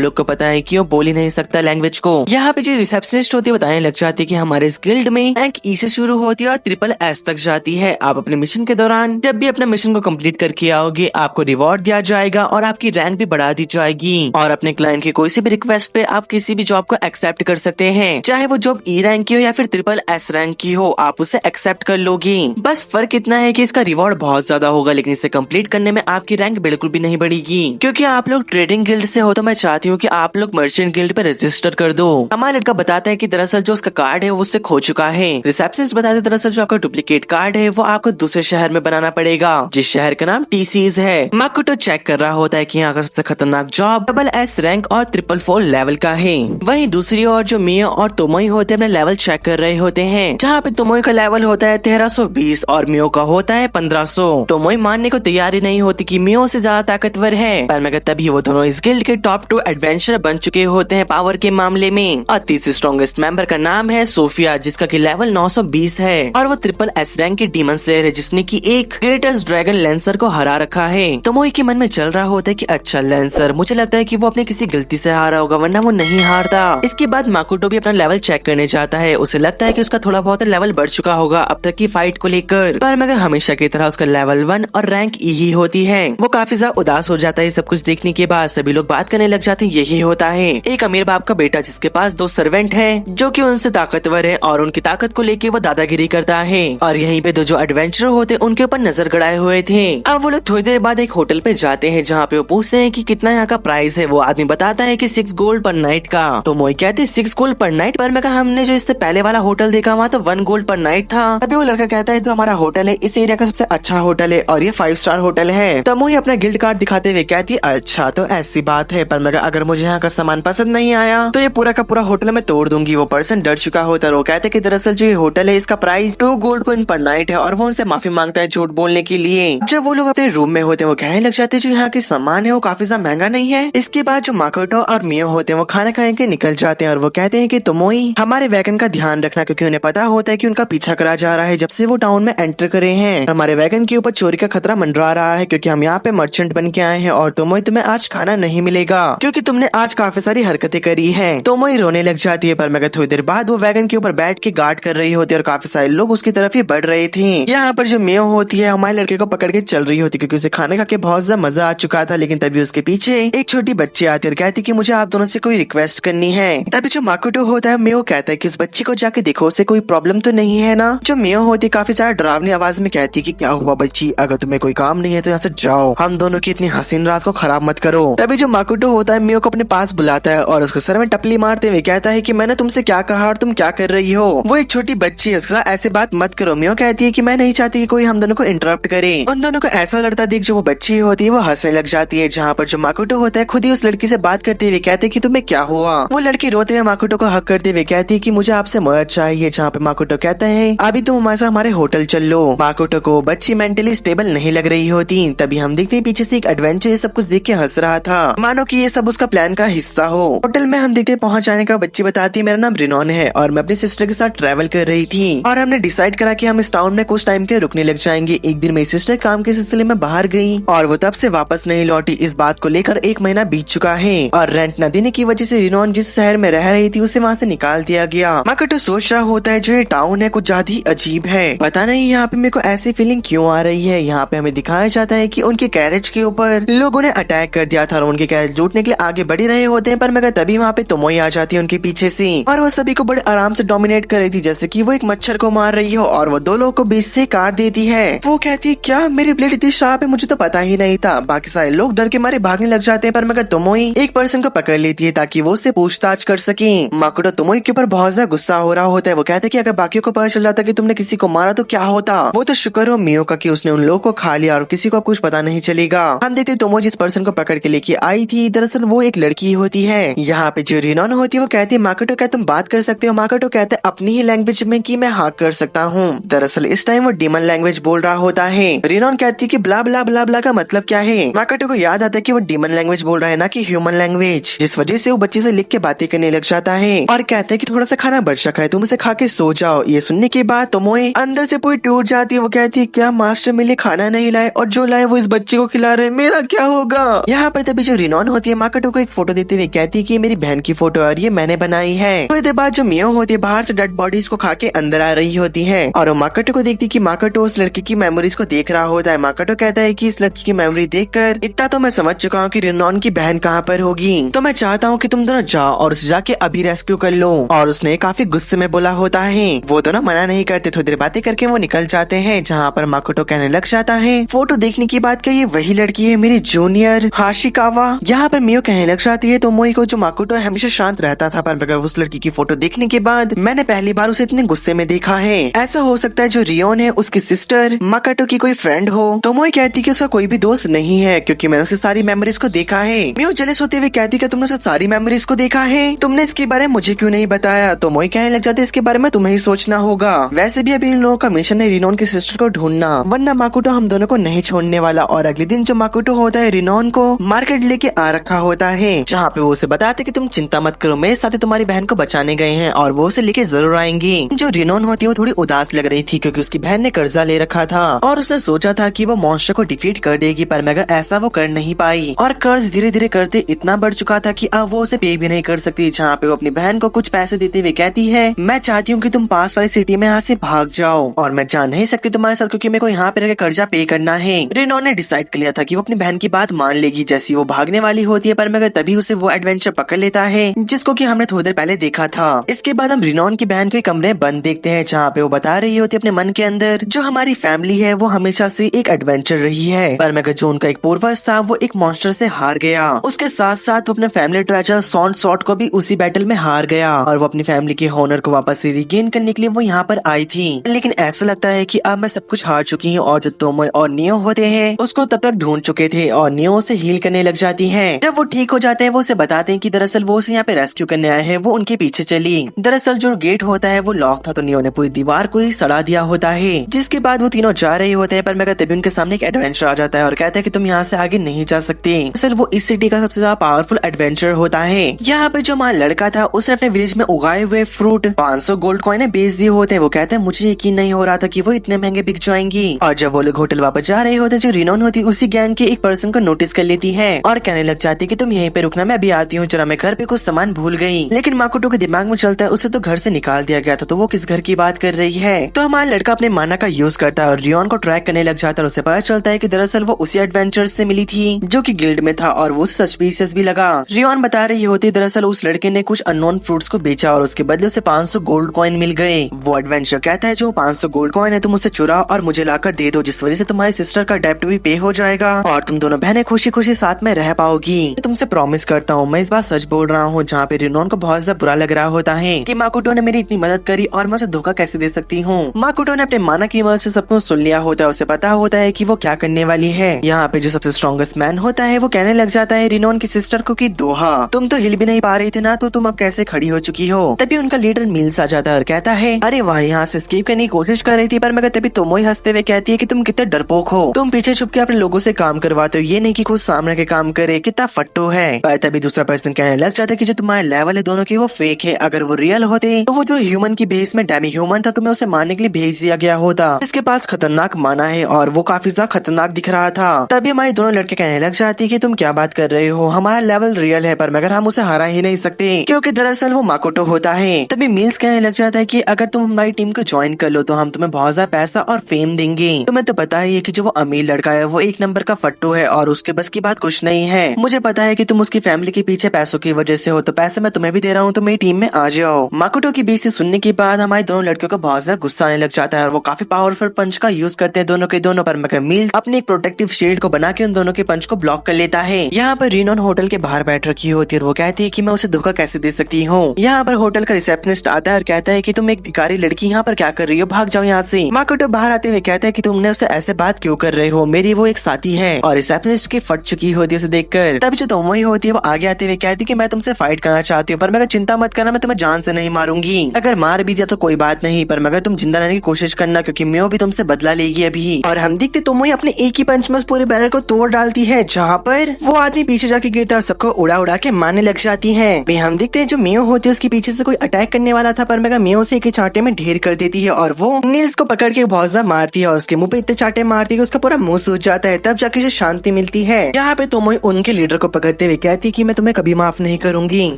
लोग को पता है कि वो बोल ही नहीं सकता लैंग्वेज को। यहाँ पे जो रिसेप्शनिस्ट होती है बताने लग जाती है कि हमारे इस गिल्ड में रैंक ई से शुरू होती है और ट्रिपल एस तक जाती है। आप अपने मिशन के दौरान जब भी अपना मिशन को कंप्लीट करके आओगे आपको रिवॉर्ड दिया जाएगा और आपकी रैंक भी बढ़ा दी जाएगी। और अपने क्लाइंट की कोई सी भी रिक्वेस्ट पे आप किसी भी जॉब को एक्सेप्ट कर सकते हैं, चाहे वो जॉब ई रैंक की हो या फिर ट्रिपल एस रैंक की हो, आप उसे एक्सेप्ट कर लोगे। बस फर्क इतना है कि इसका रिवॉर्ड बहुत ज्यादा होगा, लेकिन इसे कंप्लीट करने में आपकी रैंक बिल्कुल भी नहीं बढ़ेगी। क्योंकि आप लोग ट्रेडिंग गिल्ड से हो तो मैं चाहती हूँ कि आप लोग मर्चेंट गिल्ड पे रजिस्टर कर दो। हमारा लड़का बताता है कि दरअसल जो उसका कार्ड है वो उससे खो चुका है। रिसेप्शनिस्ट बताते हैं दरअसल जो आपका डुप्लीकेट कार्ड है वो आपको दूसरे शहर में बनाना पड़ेगा, जिस शहर का नाम टीसीज है। माकुटो चेक कर रहा होता है कि यहाँ का सबसे खतरनाक जॉब डबल एस रैंक और 444 लेवल का है। वहीं दूसरी ओर जो मियो और तोमोई होते हैं अपना लेवल चेक कर रहे होते हैं, जहाँ पे तोमोई का लेवल होता है 1320 और मियो का होता है 1500। तोमोई मानने को तैयार ही नहीं होती कि मियो से ज्यादा ताकतवर है, पर मगर तभी वो दोनों इस गिल्ड के टॉप 2 एडवेंचरर बन चुके होते हैं पावर के मामले में। और तीसरे स्ट्रॉन्गेस्ट मेंबर का नाम है सोफिया, जिसका की लेवल 920 है और वो ट्रिपल एस रैंक की डीमन स्लेयर है, जिसने की एक ग्रेटेस्ट ड्रैगन लेंसर को हरा रखा है। तोमोई के मन में चल रहा होता है कि अच्छा लेंसर, मुझे लगता है कि वो अपने किसी गलती से हारा होगा वरना वो नहीं हारता। इसके बाद माकुटो भी अपना लेवल चेक करने जाता है। उसे लगता है कि उसका थोड़ा बहुत लेवल बढ़ चुका होगा अब तक की फाइट को लेकर, पर मगर हमेशा की तरह उसका लेवल 1 और रैंक ई ही होती है। वो काफी ज्यादा उदास हो जाता है सब कुछ देखने के बाद। सभी लोग बात करने लग जाते हैं यही होता है एक अमीर बाप का बेटा जिसके पास 2 सर्वेंट है जो कि उनसे ताकतवर है और उनकी ताकत को लेके वो दादागिरी करता है। और यहीं पे 2 जो एडवेंचरर होते हैं उनके ऊपर नजर गड़ाए हुए थे। अब वो लोग थोड़ी देर बाद एक होटल पे जाते हैं जहाँ पे वो पूछते हैं कि कितना यहाँ का प्राइस है। वो आदमी बताता है कि 6 गोल्ड पर नाइट का। तो मोई कहते हैं 6 गोल्ड पर नाइट, पर मगर हमने जो इससे पहले वाला होटल देखा वहाँ तो 1 गोल्ड पर नाइट था। तभी वो लड़का कहता है जो हमारा होटल है इस एरिया का सबसे अच्छा होटल है और ये 5 स्टार होटल है। तो मोई अपना गिल्ड कार्ड दिखाते हुए कहती है अच्छा तो ऐसी बात है, पर मगर अगर मुझे यहाँ का सामान पसंद नहीं आया तो ये पूरा का पूरा होटल मैं तोड़ दूंगी। वो पर्सन डर चुका होता है। वो कहते हैं कि दरअसल जो ये होटल है इसका प्राइस 2 गोल्ड कॉइन पर नाइट है और वो उनसे माफी मांगता है झूठ बोलने के लिए। जब वो लोग अपने रूम में होते हैं वो कहने लग जाते हैं जो यहाँ के सामान है वो काफी ज्यादा महंगा नहीं है। इसके बाद जो माकोटो और मियो होते हैं वो खाना खाने के निकल जाते हैं और वो कहते हैं कि तोमोई हमारे वैगन का ध्यान रखना, क्योंकि उन्हें पता होता है कि उनका पीछा करा जा रहा है जब से वो टाउन में एंटर करे हैं। हमारे वैगन के ऊपर चोरी का खतरा मंडरा रहा है क्योंकि हम यहाँ पे मर्चेंट बन के आए हैं और तोमोई तुम्हें आज खाना नहीं मिलेगा क्योंकि तुमने आज काफी सारी हरकतें करी है। तोमोई रोने लग जाती है, पर मगर थोड़ी देर बाद वो वैगन के ऊपर बैठ के गार्ड कर रही होती है और काफी सारे लोग उसकी तरफ ही बढ़ रहे थे। यहाँ पर जो मियो होती है हमारे लड़के को पकड़ के चल रही होती क्योंकि उसे खाने खा के बहुत ज्यादा मजा आ चुका था। लेकिन तभी उसके पीछे एक छोटी बच्ची आती है और कहती कि मुझे आप दोनों से कोई रिक्वेस्ट करनी है। तभी जो माकुटो होता है मियो कहता है कि उस बच्ची को जाके देखो उसे कोई प्रॉब्लम तो नहीं है ना। जो मियो होती काफी ज्यादा डरावनी आवाज में कहती कि क्या हुआ बच्ची, अगर तुम्हें कोई काम नहीं है तो यहाँ से जाओ, हम दोनों की इतनी हसीन रात को खराब मत करो। तभी जो माकुटो होता है मियो को अपने पास बुलाता है और उसके सर में टपली मारते हुए कहता है कि मैंने तुमसे क्या कहा और तुम क्या कर रही हो। वो एक छोटी बच्ची है, उसके साथ ऐसे बात मत करो। मियो कहती है कि मैं नहीं चाहती कि कोई हम दोनों को इंटरप्ट करे। उन दोनों को ऐसा लड़ता देख जो वो बच्ची होती है वो हंसने लग जाती है, जहाँ पर जो माकुटो होता है खुद ही उस लड़की से बात करते हुए कहते हैं कि तुम्हें क्या हुआ। वो लड़की रोते हुए माकुटो को हक करते हुए कहती है कि मुझे आपसे मदद चाहिए, जहाँ पे माकुटो कहता है अभी तुम हमारे साथ हमारे होटल चल लो। माकुटो को बच्ची मेंटली स्टेबल नहीं लग रही होती। तभी हम देखते हैं पीछे से एक एडवेंचर ये सब कुछ देख के हंस रहा था, मानो कि ये सब उसका प्लान का हिस्सा हो। होटल में हम देखते पहुंच जाने का बच्ची बताती है मेरा नाम रिनोन है और मैं अपनी सिस्टर के साथ ट्रैवल कर रही थी और हमने डिसाइड करा कि हम इस टाउन में कुछ टाइम के रुकने लग जाएंगे। एक दिन मेरी सिस्टर काम के सिलसिले में बाहर गई और वो तब से वापस नहीं लौटी। इस बात को लेकर 1 महीना बीत चुका है और रेंट न देने की वजह से रिनोन जिस शहर में रह रही थी उसे वहाँ से निकाल दिया गया। माकुटो सोच रहा होता है जो ये टाउन है कुछ ज्यादा ही अजीब है, पता नहीं यहाँ पे मेरे को ऐसी फीलिंग क्यों आ रही है। यहाँ पे हमें दिखाया जाता है कि उनके कैरेज के ऊपर लोगों ने अटैक कर दिया था और उनके कैरेज लूटने के लिए आगे बढ़ रहे होते हैं, पर मगर तभी वहाँ पे तोमोई आ जाती है उनके पीछे से और वो सभी को बड़े आराम से डोमिनेट कर रही थी, जैसे कि वो एक मच्छर को मार रही हो और वो 2 लोगों को बीच से काट देती है। वो कहती है क्या मेरी ब्लेड इतनी शार्प है, मुझे तो पता ही नहीं था। बाकी सारे लोग डर के मारे भागने लग जाते हैं, पर मगर तोमोई एक पर्सन को पकड़ लेती है ताकि वो उससे पूछताछ कर सके। माकुटो तोमोई के ऊपर बहुत ज्यादा गुस्सा हो रहा होता है। वो कहते हैं कि अगर बाकियों को पता चल जाता कि तुमने किसी को मारा तो क्या होता। वो तो शुक्र हो मियो का कि उसने उन लोगों को खा लिया और किसी को कुछ पता नहीं चलेगा। हम देखते तोमोई जिस पर्सन को पकड़ के लेके आई थी दरअसल वो एक लड़की होती है। यहाँ पे जो रिनोन होती है वो कहती है माकुटो क्या तुम बात कर सकते हो। माकुटो कहते हैं अपनी ही लैंग्वेज में कि मैं हाँ कर सकता हूँ। दरअसल इस टाइम वो डीमन लैंग्वेज बोल रहा होता है। रिनोन कहती है कि ब्ला ब्ला ब्ला ब्ला का मतलब क्या है। माकुटो को याद आता है कि वो डीमन लैंग्वेज बोल रहा है ना कि ह्यूमन लैंग्वेज, जिस वजह से वो बच्ची से लिख के बातें करने लग जाता है और कहता है कि थोड़ा सा खाना बच रखा है तुम उसे खा के सो जाओ। ये सुनने के बाद तोमोई अंदर से पूरी टूट जाती है। वो कहती है क्या मास्टर मेरे लिए खाना नहीं लाए और जो लाए वो इस बच्चे को खिला रहे, मेरा क्या होगा। यहाँ पर तभी जो रिनोन होती है माकोटो को एक फोटो देते हुए कहती है कि ये मेरी बहन की फोटो है और ये मैंने बनाई है। थोड़ी देर बाद जो मियो होती है बाहर से डेड बॉडीज को खा के अंदर आ रही होती है और वो माकोटो को देखती कि माकोटो उस लड़की की मेमोरीज को देख रहा होता है। माकोटो कहता है कि इस लड़की की मेमोरी देखकर इतना तो मैं समझ चुका हूँ कि रिनोन की बहन कहाँ पर होगी, तो मैं चाहता हूँ कि तुम दोनों जाओ और उसे जाके अभी रेस्क्यू कर लो। और उसने काफी गुस्से में बोला होता है। वो दोनों मना नहीं करते, थोड़ी देर बातें करके वो निकल जाते हैं। जहाँ पर माकोटो कहने लग जाता है फोटो देखने की बात क्या ये वही लड़की है मेरी जूनियर हाशिकावा। यहाँ पर मियो कहने लग जाती है तो मोई को जो माकोटो हमेशा शांत रहता था पर मगर उस लड़की की फोटो देखने के बाद मैंने पहली बार उसे इतने गुस्से में देखा है। ऐसा हो सकता है जो रियोन है उसकी सिस्टर माकोटो की कोई फ्रेंड हो। तो मोई कहती कि उसका कोई भी दोस्त नहीं है क्योंकि मैंने उसकी सारी मेमोरीज को देखा है। मियो जेलस होते हुए कहती कि तुमने उसकी सारी मेमोरीज को देखा है, तुमने इसके बारे में मुझे क्यों नहीं बताया। तो मोई कहने लग जाते इसके बारे में तुम्हें ही सोचना होगा। वैसे भी अभी इन लोगों का मिशन है रिनोन की सिस्टर को ढूंढना, वरना माकोटो हम दोनों को नहीं छोड़ने वाला। और अगले दिन जो माकोटो होता है रिनोन को मार्केट लेके आ रखा होता है जहाँ पे वो उसे बताते कि तुम चिंता मत करो, मेरे साथ तुम्हारी बहन को बचाने गए हैं और वो उसे लेके जरूर आएंगी। जो रिनोन होती है वो थोड़ी उदास लग रही थी क्योंकि उसकी बहन ने कर्जा ले रखा था और उसने सोचा था कि वो मॉन्स्टर को डिफीट कर देगी पर मगर ऐसा वो कर नहीं पाई और कर्ज धीरे धीरे करते इतना बढ़ चुका था कि अब वो उसे पे भी नहीं कर सकती। जहाँ पे वो अपनी बहन को कुछ पैसे देते हुए कहती है मैं चाहती हूँ कि तुम पास वाली सिटी में यहाँ से भाग जाओ और मैं जा नहीं सकती तुम्हारे साथ क्योंकि मेरे को यहाँ पे रहकर कर्जा पे करना है। रिनोन ने डिसाइड कर लिया था कि वो अपनी बहन की बात मान लेगी। जैसी वो भागने वाली होती है पर मगर तभी उसे वो एडवेंचर पकड़ लेता है जिसको कि हमने थोड़ी देर पहले देखा था। इसके बाद हम रिनोन की बहन को एक कमरे में बंद देखते हैं जहाँ पे वो बता रही होती है अपने मन के अंदर जो हमारी फैमिली है वो हमेशा से एक एडवेंचर रही है पर मगर जो उनका एक पूर्वज था वो एक मॉन्स्टर से हार गया। उसके साथ साथ वो अपने फैमिली ट्रेजर सॉर्ड को भी उसी बैटल में हार गया और वो अपनी फैमिली के ऑनर को वापस से रिगेन करने के लिए वो यहाँ पर आई थी। लेकिन ऐसा लगता है कि अब मैं सब कुछ हार चुकी हूँ और जो तोमोई और नियो होते हैं उसको तब तक ढूंढ चुके थे और नियो से हील करने लग जाती है। जब वो ठीक हो जाते हैं वो उसे बताते हैं कि दरअसल वो उसे यहाँ पे रेस्क्यू करने आए हैं, वो उनके पीछे चली। दरअसल जो गेट होता है वो लॉक था तो नियो ने पूरी दीवार को ही सड़ा दिया होता है। जिसके बाद वो तीनों जा रहे होते हैं पर मगर तभी उनके सामने एक एडवेंचर आ जाता है और कहता है कि तुम यहाँ से आगे नहीं जा सकते। दरअसल वो इस सिटी का सबसे ज्यादा पावरफुल एडवेंचर होता है। यहाँ पे जो हमारा लड़का था उसने अपने विलेज में उगाए हुए फ्रूट 500 गोल्ड कॉइन बेच दिए होते हैं। वो कहते हैं मुझे यकीन नहीं हो रहा था कि वो इतने महंगे बिक जाएंगी। और जब वो लोग होटल वापस जा रहे होते जो रिनोन होती उसी गैंग के एक पर्सन को नोटिस कर लेती है और कहने लग जाती है कि तुम यहीं पे रुकना, मैं अभी आती हूँ, जरा मैं घर पे कुछ सामान भूल गई। लेकिन माकोटो के दिमाग में चलता है उसे तो घर से निकाल दिया गया था तो वो किस घर की बात कर रही है। तो हमारा लड़का अपने माना का यूज करता है और रियोन को ट्रैक करने लग जाता है और उसे पता चलता है कि दरअसल वो उसी एडवेंचर से मिली थी जो कि गिल्ड में था और वो सस्पिशियस भी लगा। रियोन बता रही होती दरअसल उस लड़के ने कुछ अननोन फ्रूट्स को बेचा और उसके बदले उसे 500 गोल्ड कॉइन मिल गए। वो एडवेंचर कहता है जो 500 गोल्ड कॉइन है तुम उसे चुराओ और मुझे लाकर दे दो जिस वजह से तुम्हारी सिस्टर का डेब्ट भी पे हो जाएगा और तुम दोनों बहनें खुशी खुशी साथ में रह पाओगी। तुमसे प्रॉमिस करता हूँ मैं इस बार सच बोल रहा हूँ। जहाँ पे रिनोन को बहुत ज्यादा बुरा लग रहा होता है कि माकोटो ने मेरी इतनी मदद करी और मैं उसे धोखा कैसे दे सकती हूँ। माकोटो ने अपने माना की मदद से सब कुछ सुन लिया होता है, उसे पता होता है कि वो क्या करने वाली है। यहाँ पे जो सबसे स्ट्रॉन्गेस्ट मैन होता है वो कहने लग जाता है रिनोन की सिस्टर को कि दोहा तुम तो हिल भी नहीं पा रही थी ना तो तुम अब कैसे खड़ी हो चुकी हो। तभी उनका लीडर मिल्स आ जाता है और कहता है अरे वाह यहाँ से एस्केप करने की कोशिश कर रही थी पर मगर तभी तोमोई हंसते हुए कहती है कि तुम कितने डरपोक हो, तुम पीछे छुप के अपने लोगों से काम करवाते हो, ये नहीं कि खुद सामने के काम करे, कितना फट्टू है। पर तभी दूसरा पर्सन कहने लग जाता है कि जो तुम्हारे लेवल है दोनों के वो फेक है, अगर वो रियल होते तो वो जो ह्यूमन की बेस में डेमी ह्यूमन था तुम्हें उसे मारने के लिए भेज दिया गया होता। इसके पास खतरनाक माना है और वो काफी ज्यादा खतरनाक दिख रहा था। तभी हमारी दोनों लड़के कहने लग जाती है कि तुम क्या बात कर रहे हो, हमारा लेवल रियल है पर मगर हम उसे हरा ही नहीं सकते क्योंकि दरअसल वो माकोटो होता है। तभी मिल्स कहने लग जाता है कि अगर तुम हमारी टीम को ज्वाइन कर लो तो हम तुम्हें बहुत ज्यादा पैसा और फेम देंगे। तुम्हें तो पता ही है कि जो वो अमीर लड़का है वो एक नंबर का फट्टू है और उसके बस की बात कुछ नहीं है। मुझे पता है कि तुम उसकी फैमिली के पीछे पैसों की वजह से हो तो पैसे मैं तुम्हें भी दे रहा हूँ तो मेरी टीम में आ जाओ। माकोटो की बीच से सुनने के बाद हमारे दोनों लड़कियों को बहुत ज्यादा गुस्सा आने लग जाता है और वो काफी पावरफुल पंच का यूज करते हैं दोनों के दोनों पर मगर मिल्स अपनी एक प्रोटेक्टिव शील्ड को बना के उन दोनों के पंच को ब्लॉक कर लेता है। यहाँ पर रिनोन होटल के बाहर बैठ रखी होती है और वो कहती है कि मैं उसे धोखा कैसे दे सकती हूँ। यहाँ पर होटल का रिसेप्शनिस्ट आता है और कहता है कि तुम एक भिखारी लड़की यहाँ पर क्या कर रही हो, भाग जाओ यहाँ से। माकोटो बाहर आते हुए कहता है कि तुमने उसे ऐसे बात क्यों कर रहे हो, मेरी वो एक साथी है। और रिसेप्शनिस्ट की फट चुकी होती है उसे देखकर। तभी जो तोमोई होती है वो आगे आते हुए कहती है कि मैं तुमसे फाइट करना चाहती हूँ पर मगर चिंता मत करना, मैं तुम्हें जान से नहीं मारूंगी, अगर मार भी दिया तो कोई बात नहीं पर मगर तुम जिंदा रहने की कोशिश करना क्योंकि मियो भी तुमसे बदला लेगी अभी। और हम देखते तोमोई अपने एक ही पंच में उस पूरे बैनर को तोड़ डालती है जहाँ पर वो आदमी पीछे जाके गिरता है और सबको उड़ा उड़ा के मारने लग जाती है। हम देखते हैं जो मियो होती है उसके पीछे से कोई अटैक करने वाला था पर मगर मियो से एक चाटे में ढेर कर देती है और वो नील्स को पकड़ के बहुत ज्यादा मारती है और उसके मुंह पे इतने चाटे मारती है उसका पूरा मुंह सूज जाता है, तब जाके उसे शांति मिलती है। यहाँ पे तोमोई उनके लीडर को पकड़ते हुए कहती है कि मैं तुम्हें कभी माफ नहीं करूंगी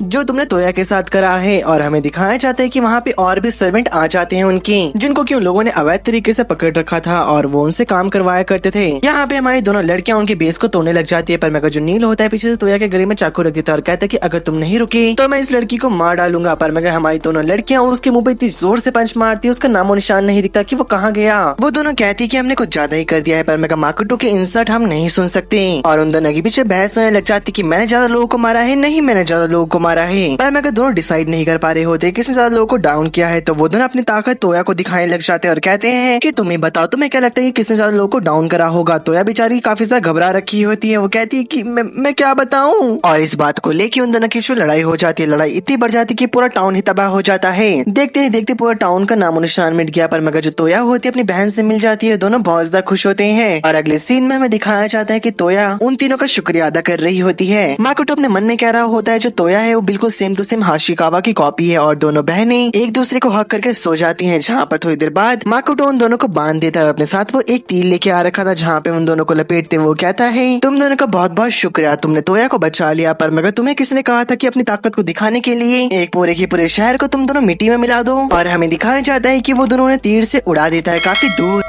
जो तुमने तोया के साथ करा है। और हमें दिखाया जाता है कि वहाँ पे और भी सर्वेंट आ जाते हैं उनके, जिनको कि उन लोगों ने अवैध तरीके से पकड़ रखा था और वो उनसे काम करवाया करते थे। यहाँ पे हमारी दोनों लड़कियां उनके बेस को तोड़ने लग जाती है, पर मगर जो नील होता है पीछे से तोया के गले में चाकू रख देता है और कहता है कि अगर तुम नहीं रुके तो मैं इस लड़की को मार डालूंगा। पर मगर हमारी दोनों लड़कियां उसके मुंह पे इतनी जोर से पंच मारती है, उसका नामो निशान नहीं दिखता कि वो कहाँ गया। वो दोनों कहती है कि हमने कुछ ज्यादा ही कर दिया है, पर मगर माकुटो के इंसल्ट हम नहीं सुन सकते और उन दोनों के पीछे बहस होने लग जाती कि मैंने ज्यादा लोगों को मारा है, नहीं मैंने ज्यादा लोगों को मारा है। पर मगर दोनों डिसाइड नहीं कर पा रहे होते किसने ज्यादा लोगों को डाउन किया है। तो वो दोनों अपनी ताकत तोया को दिखाने लग जाते हैं और कहते हैं कि तुम्हें बताओ तुम्हें क्या लगता है कि किसने ज्यादा लोगों को डाउन करा होगा। तोया बेचारी काफी ज्यादा घबरा रखी होती है, वो कहती है कि मैं क्या बताऊं। और इस बात को लेके उन दोनों की लड़ाई हो जाती है। लड़ाई इतनी बढ़ जाती है कि पूरा टाउन ही तबाह हो जाता है। देखते ही देखते पूरा टाउन का नामो निशान मिट गया। पर मगर जो तोया होती है अपनी बहन से मिल जाती है, दोनों बहुत ज्यादा खुश होते हैं। और अगले सीन में हमें दिखाया जाता है कि तोया उन तीनों का शुक्रिया अदा कर रही होती है। माकोटो अपने मन में कह रहा होता है जो तोया है वो बिल्कुल सेम टू सेम हाशिकावा की कॉपी है। और दोनों बहनें एक दूसरे को हक करके सो जाती हैं, जहाँ पर थोड़ी देर बाद माकोटो उन दोनों को बांध देता है और अपने साथ वो एक तीर लेके आ रखा था, जहाँ पे उन दोनों को लपेटते वो कहता है तुम दोनों का बहुत बहुत शुक्रिया, तुमने तोया को बचा लिया। पर मगर तुम्हें किसने कहा था कि अपनी ताकत को दिखाने के लिए एक पूरे के पूरे शहर को तुम दोनों मिट्टी में मिला दो। और हमें दिखाया जाता है कि वो दोनों ने तीर से उड़ा देता है काफी दूर।